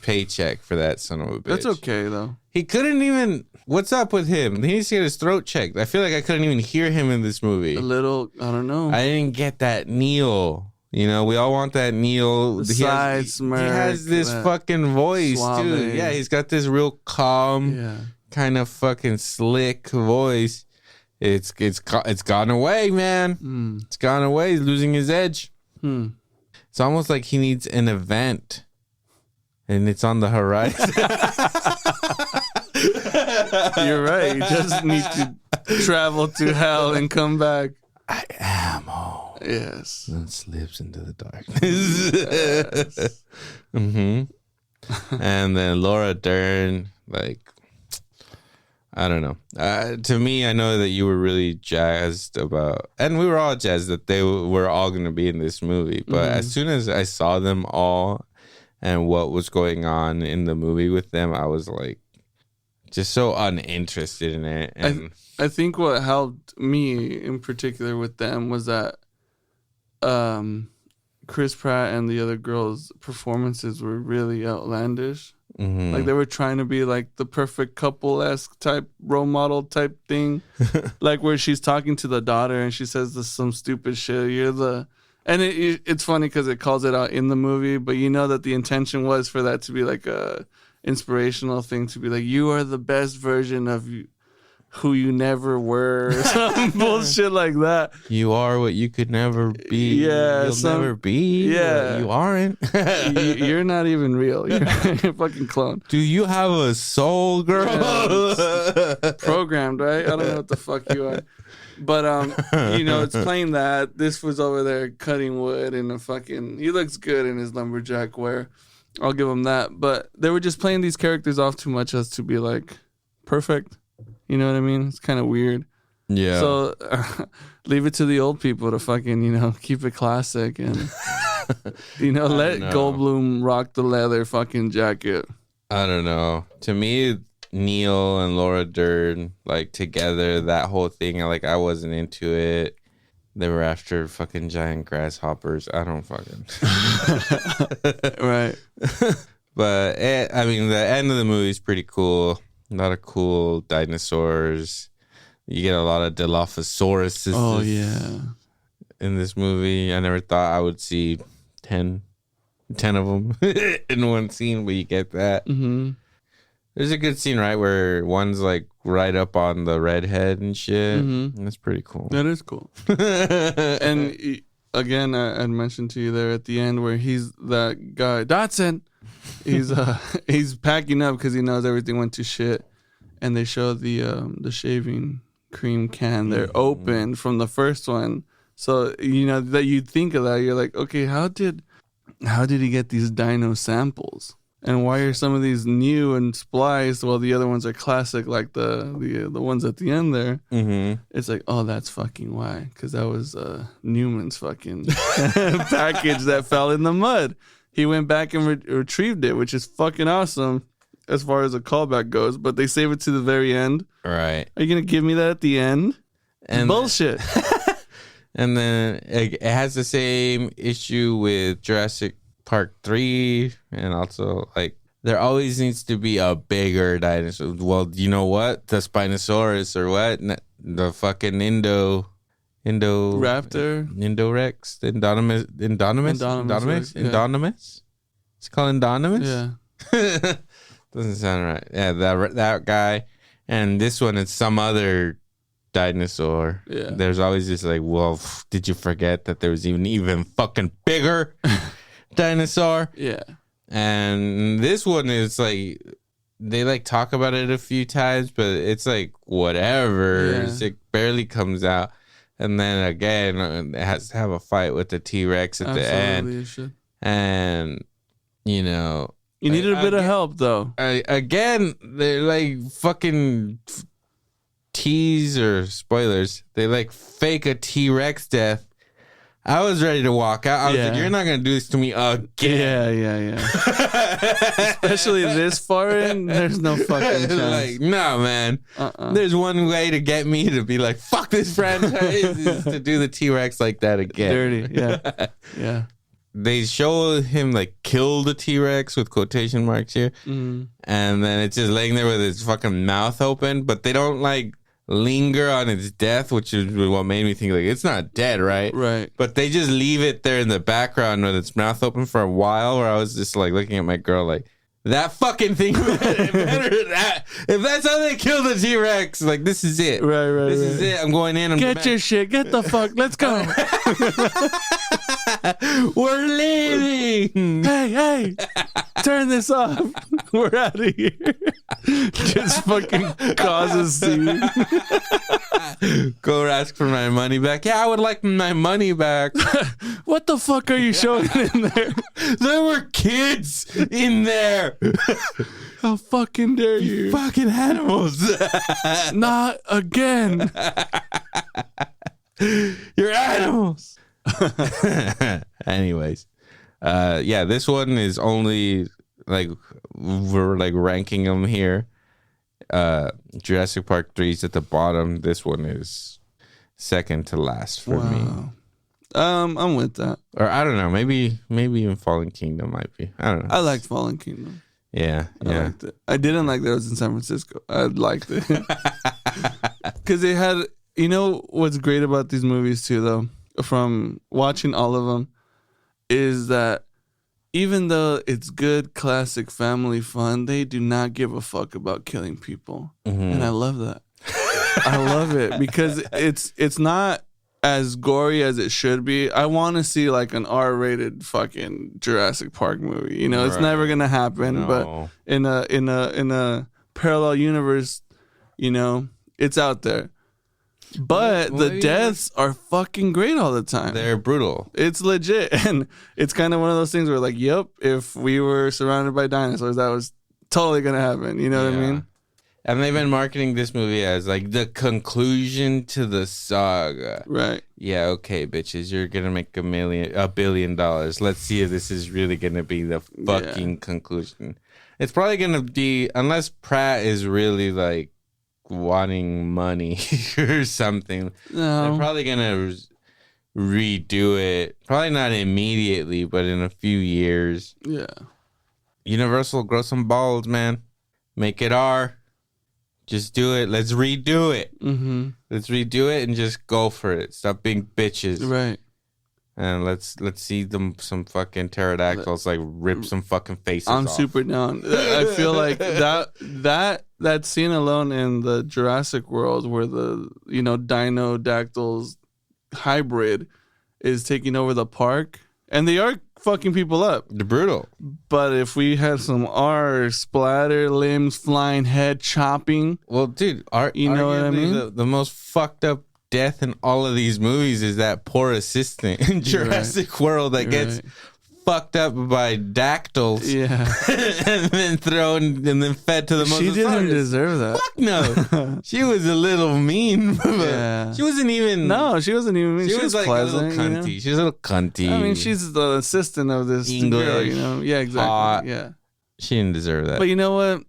paycheck for that son of a bitch. That's okay though. He couldn't even. What's up with him? He needs to get his throat checked. I feel like I couldn't even hear him in this movie. A little, I don't know. I didn't get that Neil. You know, we all want that Neil. Side smirk. He has this fucking voice, suave. too. Yeah, he's got this real calm, kind of fucking slick voice. It's gone away, man. It's gone away. He's losing his edge. It's almost like he needs an event, and it's on the horizon. You're right. You just need to travel to hell and come back. I am home. Yes. And slips into the darkness. Yes. And then Laura Dern, like, I don't know. To me, I know that you were really jazzed about, and we were all jazzed that they were all going to be in this movie. But as soon as I saw them all and what was going on in the movie with them, I was like, just so uninterested in it. And I think what helped me in particular with them was that Chris Pratt and the other girls' performances were really outlandish. Like they were trying to be like the perfect couple-esque type role model type thing. Like where she's talking to the daughter and she says some stupid shit. And it's funny because it calls it out in the movie, but you know that the intention was for that to be like a inspirational thing, to be like, you are the best version of who you never were, or some bullshit like that. You are what you could never be. Yeah, you'll never be. Yeah, you aren't. You're not even real. You're a fucking clone. Do you have a soul, girl? Yeah, programmed, right? I don't know what the fuck you are. But it's playing that. This was over there cutting wood in a fucking. He looks good in his lumberjack wear. I'll give him that. But they were just playing these characters off too much as to be like perfect. You know what I mean? It's kind of weird. Yeah. So leave it to the old people to fucking, keep it classic and, let Goldblum rock the leather fucking jacket. I don't know. To me, Neil and Laura Dern, like together, that whole thing, I wasn't into it. They were after fucking giant grasshoppers. I don't fucking. Right. But, the end of the movie is pretty cool. A lot of cool dinosaurs. You get a lot of Dilophosaurus. Oh, yeah. In this movie. I never thought I would see 10 of them in one scene, but you get that. Mm-hmm. There's a good scene, right, where one's like right up on the redhead and shit. Mm-hmm. That's pretty cool. That is cool. And again, I mentioned to you there at the end where he's that guy, Dotson. He's packing up because he knows everything went to shit, and they show the shaving cream can. They're open from the first one, so that you think of that. You're like, okay, how did he get these dino samples, and why are some of these new and spliced while the other ones are classic, like the ones at the end there? Mm-hmm. It's like, oh, that's fucking why, because that was Newman's fucking package that fell in the mud. He went back and retrieved it, which is fucking awesome as far as a callback goes. But they save it to the very end. Right. Are you going to give me that at the end? And bullshit. And then it has the same issue with Jurassic Park 3. And also, there always needs to be a bigger dinosaur. Well, you know what? The Spinosaurus or what? The fucking Raptor, Indorex, Indominus. It's called Indominus. Yeah, doesn't sound right. Yeah, that guy, and this one is some other dinosaur. Yeah, there's always this well, did you forget that there was even fucking bigger dinosaur? Yeah, and this one is they talk about it a few times, but it's whatever. Yeah. It barely comes out. And then again, it has to have a fight with the T-Rex at the end. It should. And, You needed a bit of help, though. Again, they're like fucking tease or spoilers. They like fake a T-Rex death. I was ready to walk out. I was like, you're not going to do this to me again. Yeah. Especially this far in, there's no fucking chance. Like, no, man. There's one way to get me to be like, fuck this franchise, is to do the T-Rex like that again. Dirty, yeah. They show him like kill the T-Rex with quotation marks here. And then it's just laying there with its fucking mouth open, but they don't like linger on its death, which is what made me think like it's not dead, right? Right. But they just leave it there in the background with its mouth open for a while, where I was just like looking at my girl like, that fucking thing if that's how they kill the T-Rex, like this is it. Right. This is it. I'm going in. Get your shit. Get the fuck. Let's go. We're leaving. Hey. Turn this off. We're out of here. Just fucking causes scene. Go ask for my money back. Yeah, I would like my money back. What the fuck are you showing in there? There were kids in there. How fucking dare you? Fucking animals. Not again. You're animals. Anyways. Yeah, this one is only like we're like ranking them here. Jurassic Park 3 is at the bottom. This one is second to last for me. I'm with that. Or I don't know, maybe even Fallen Kingdom might be. I don't know. I liked Fallen Kingdom. Yeah. I liked it. I didn't like that it was in San Francisco. I liked it. Because they had, you know what's great about these movies too, though, from watching all of them, is that even though it's good classic family fun, they do not give a fuck about killing people. And I love that. I love it because it's not as gory as it should be. I want to see like an R-rated fucking Jurassic Park movie. You know, it's never gonna happen. No. But in a parallel universe, you know, it's out there. But the deaths are fucking great all the time. They're brutal. It's legit. And it's kind of one of those things where like, yep, if we were surrounded by dinosaurs, that was totally going to happen. You know what I mean? And they've been marketing this movie as like the conclusion to the saga. Right. Yeah, okay, bitches, you're going to make $1 billion. Let's see if this is really going to be the fucking conclusion. It's probably going to be, unless Pratt is really like, wanting money or something. No. They're probably gonna redo it. Probably not immediately, but in a few years. Yeah. Universal, grow some balls, man. Make it R. Just do it. Let's redo it. Let's redo it and just go for it. Stop being bitches. Right. And let's see them some fucking pterodactyls like rip some fucking faces off. I'm super down. I feel like that scene alone in the Jurassic World where the Dinodactyls hybrid is taking over the park and they are fucking people up. They're brutal. But if we had some R splatter, limbs flying, head chopping. Well, dude, you know what I mean? The most fucked up death in all of these movies is that poor assistant in Jurassic World that gets fucked up by dactyls and then thrown and then fed to the most. She didn't deserve that. Fuck no. She was a little mean. She wasn't even. No, she wasn't even mean. She was like pleasant, a little cunty. You know? She was a little cunty. I mean, she's the assistant of this English girl, you know? Yeah, exactly. Hot. Yeah. She didn't deserve that. But you know what?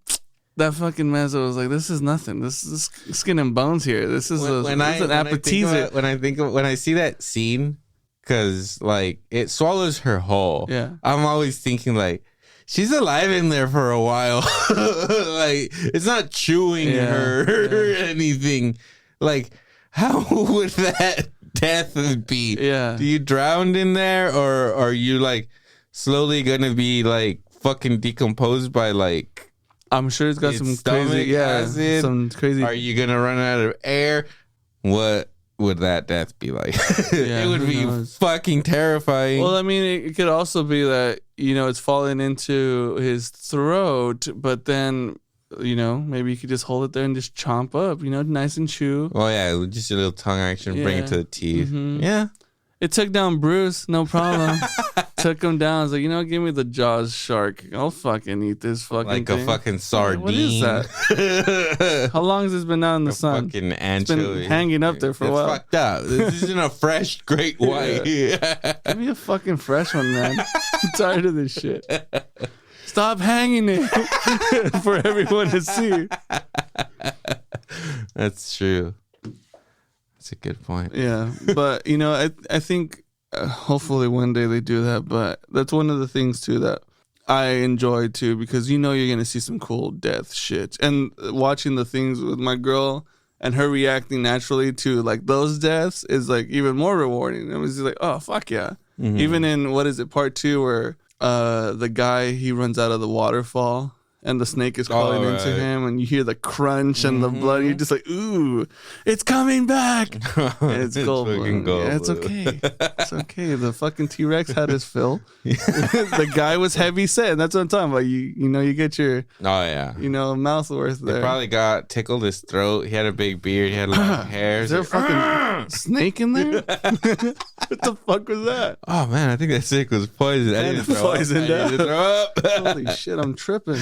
That fucking mezzo was like, this is nothing. This is skin and bones here. This is an appetizer. When I see that scene, because like it swallows her whole. Yeah, I'm always thinking like she's alive in there for a while. Like it's not chewing her or anything. Like how would that death be? Yeah, do you drown in there or are you like slowly gonna be like fucking decomposed by like? I'm sure it's got some crazy acid. Some crazy. Are you gonna run out of air? What would that death be like? It would be fucking terrifying. Well, I mean, it could also be that it's falling into his throat, but then maybe you could just hold it there and just chomp up, nice and chew. Oh yeah, just a little tongue action, bring it to the teeth. Yeah. It took down Bruce, no problem. took him down. I was like, give me the Jaws shark. I'll fucking eat this fucking like thing. a fucking sardine. What is that? How long has this been out in the sun? Fucking It's anchovy. been hanging up there for a It's while. fucked up. This isn't a fresh great white. Give me a fucking fresh one, man. I'm tired of this shit. Stop hanging it for everyone to see. That's true. That's a good point. Yeah, but I think hopefully one day they do that. But that's one of the things too that I enjoy too, because you're gonna see some cool death shit, and watching the things with my girl and her reacting naturally to like those deaths is like even more rewarding. It was just like, oh fuck yeah. Mm-hmm. Even in what is it, part 2, where the guy, he runs out of the waterfall and the snake is crawling into him, and you hear the crunch and the blood. And you're just like, ooh, it's coming back. And it's gold. Yeah, it's okay. It's okay. The fucking T-Rex had his fill. The guy was heavy set. That's what I'm talking about. You get your mouth worth there. They probably got tickled his throat. He had a big beard. He had long hair. Is there a fucking snake in there? What the fuck was that? Oh man, I think that snake was poisoned. I need to throw up. Holy shit, I'm tripping.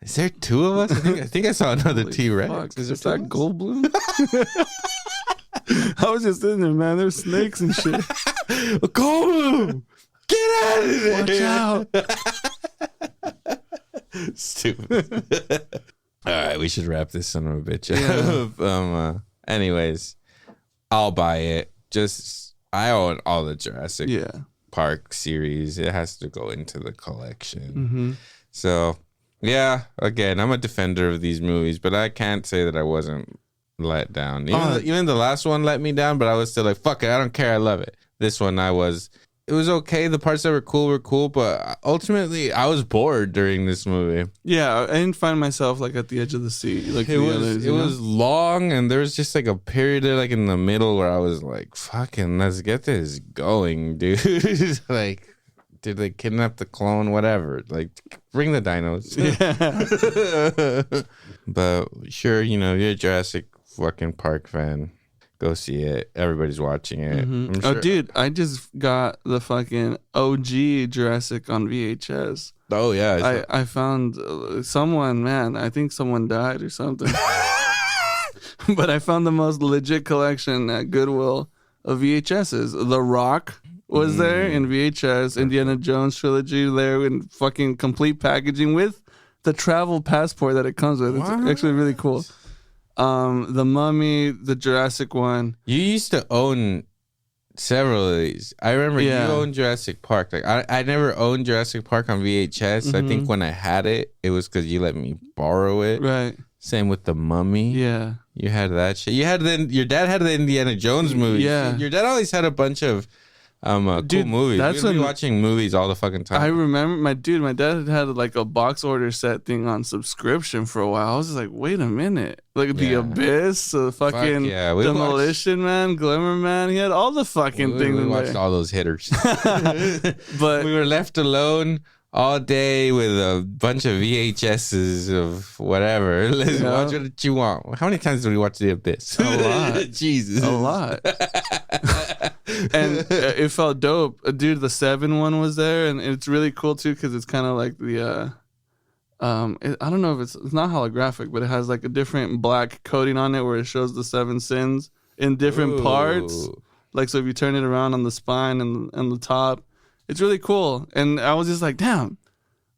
Is there 2 of us? I think I saw another T-Rex. Is that Goldblum? I was just in there, man. There's snakes and shit. Goldblum, get out of there! Watch out! Stupid. All right, we should wrap this son of a bitch up. Yeah. Anyways, I'll buy it. I own all the Jurassic Park series. It has to go into the collection. Mm-hmm. So, yeah, again, I'm a defender of these movies, but I can't say that I wasn't let down. Even the last one let me down, but I was still like, fuck it, I don't care, I love it. This one, it was okay. The parts that were cool, but ultimately, I was bored during this movie. Yeah, I didn't find myself like at the edge of the seat. Like it was long, and there was just like a period there, like in the middle, where I was like, "Fucking, let's get this going, dude!" Like, did they kidnap the clone? Whatever. Like, bring the dinos. Yeah. But sure, you're a Jurassic fucking Park fan. Go see it. Everybody's watching it. Mm-hmm. Sure. Oh, dude, I just got the fucking OG Jurassic on VHS. Oh, yeah. I found someone, man, I think someone died or something. But I found the most legit collection at Goodwill of VHSs. The Rock was there in VHS. Indiana Jones trilogy there in fucking complete packaging with the travel passport that it comes with. It's actually really cool. The Mummy, the Jurassic one. You used to own several of these. I remember you owned Jurassic Park. Like I never owned Jurassic Park on VHS. Mm-hmm. I think when I had it, it was because you let me borrow it. Right. Same with the Mummy. Yeah. You had that shit. Your dad had the Indiana Jones movies. Yeah. Your dad always had a bunch of cool movies. We'd be watching movies all the fucking time. I remember my dad had like a box order set thing on subscription for a while. I was just like, wait a minute. Like The Abyss, the fucking Demolition Man, Glimmer Man. He had all the fucking things. We watched all those hitters. But we were left alone all day with a bunch of VHSs of whatever. Let's watch what you want. How many times did we watch The Abyss? A lot. Jesus. A lot. And it felt dope. Dude, the 7 one was there, and it's really cool too because it's kind of like the I don't know if it's not holographic, but it has like a different black coating on it where it shows the 7 sins in different parts. Like, so if you turn it around on the spine and the top, it's really cool. And I was just like, damn,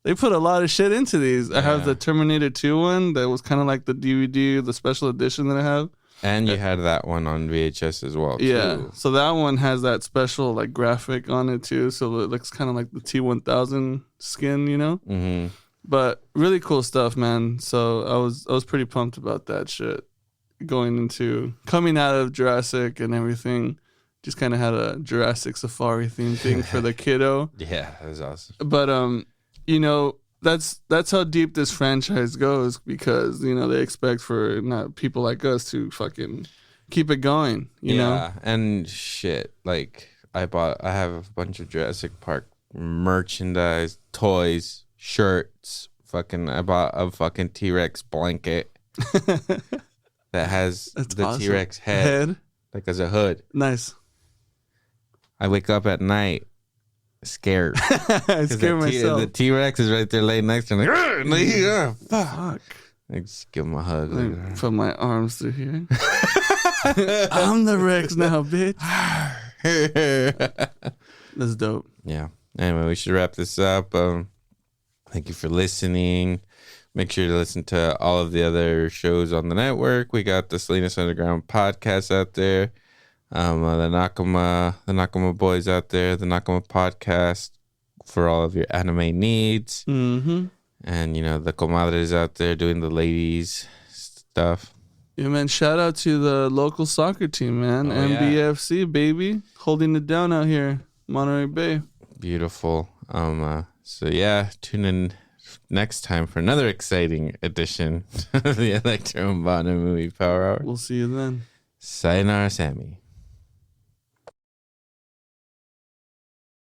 they put a lot of shit into these. I have the Terminator 2 one that was kind of like the DVD, the special edition that I have. And you had that one on VHS as well, too. Yeah. So that one has that special like graphic on it too. So it looks kind of like the T-1000 skin, Mm-hmm. But really cool stuff, man. So I was pretty pumped about that shit. Coming out of Jurassic and everything. Just kind of had a Jurassic Safari theme thing for the kiddo. Yeah, that was awesome. But that's how deep this franchise goes because they expect for not people like us to fucking keep it going. You know, and shit. Like I have a bunch of Jurassic Park merchandise, toys, shirts. I bought a fucking T-Rex blanket that has That's the awesome. T-Rex head like as a hood. Nice. I wake up at night scared. I scare myself. The T-Rex is right there laying next to me. Like, Fuck. I just give him a hug. Like, put my arms through here. I'm the Rex now, bitch. That's dope. Yeah. Anyway, we should wrap this up. Thank you for listening. Make sure to listen to all of the other shows on the network. We got the Salinas Underground podcast out there. The Nakama Boys out there. The Nakama podcast for all of your anime needs. Mm-hmm. And, the comadres out there doing the ladies stuff. Yeah, man. Shout out to the local soccer team, man. MBFC, baby. Holding it down out here. Monterey Bay. Beautiful. So, yeah, tune in next time for another exciting edition of the Electro and Bonner Movie Power Hour. We'll see you then. Sayonara, Sammy.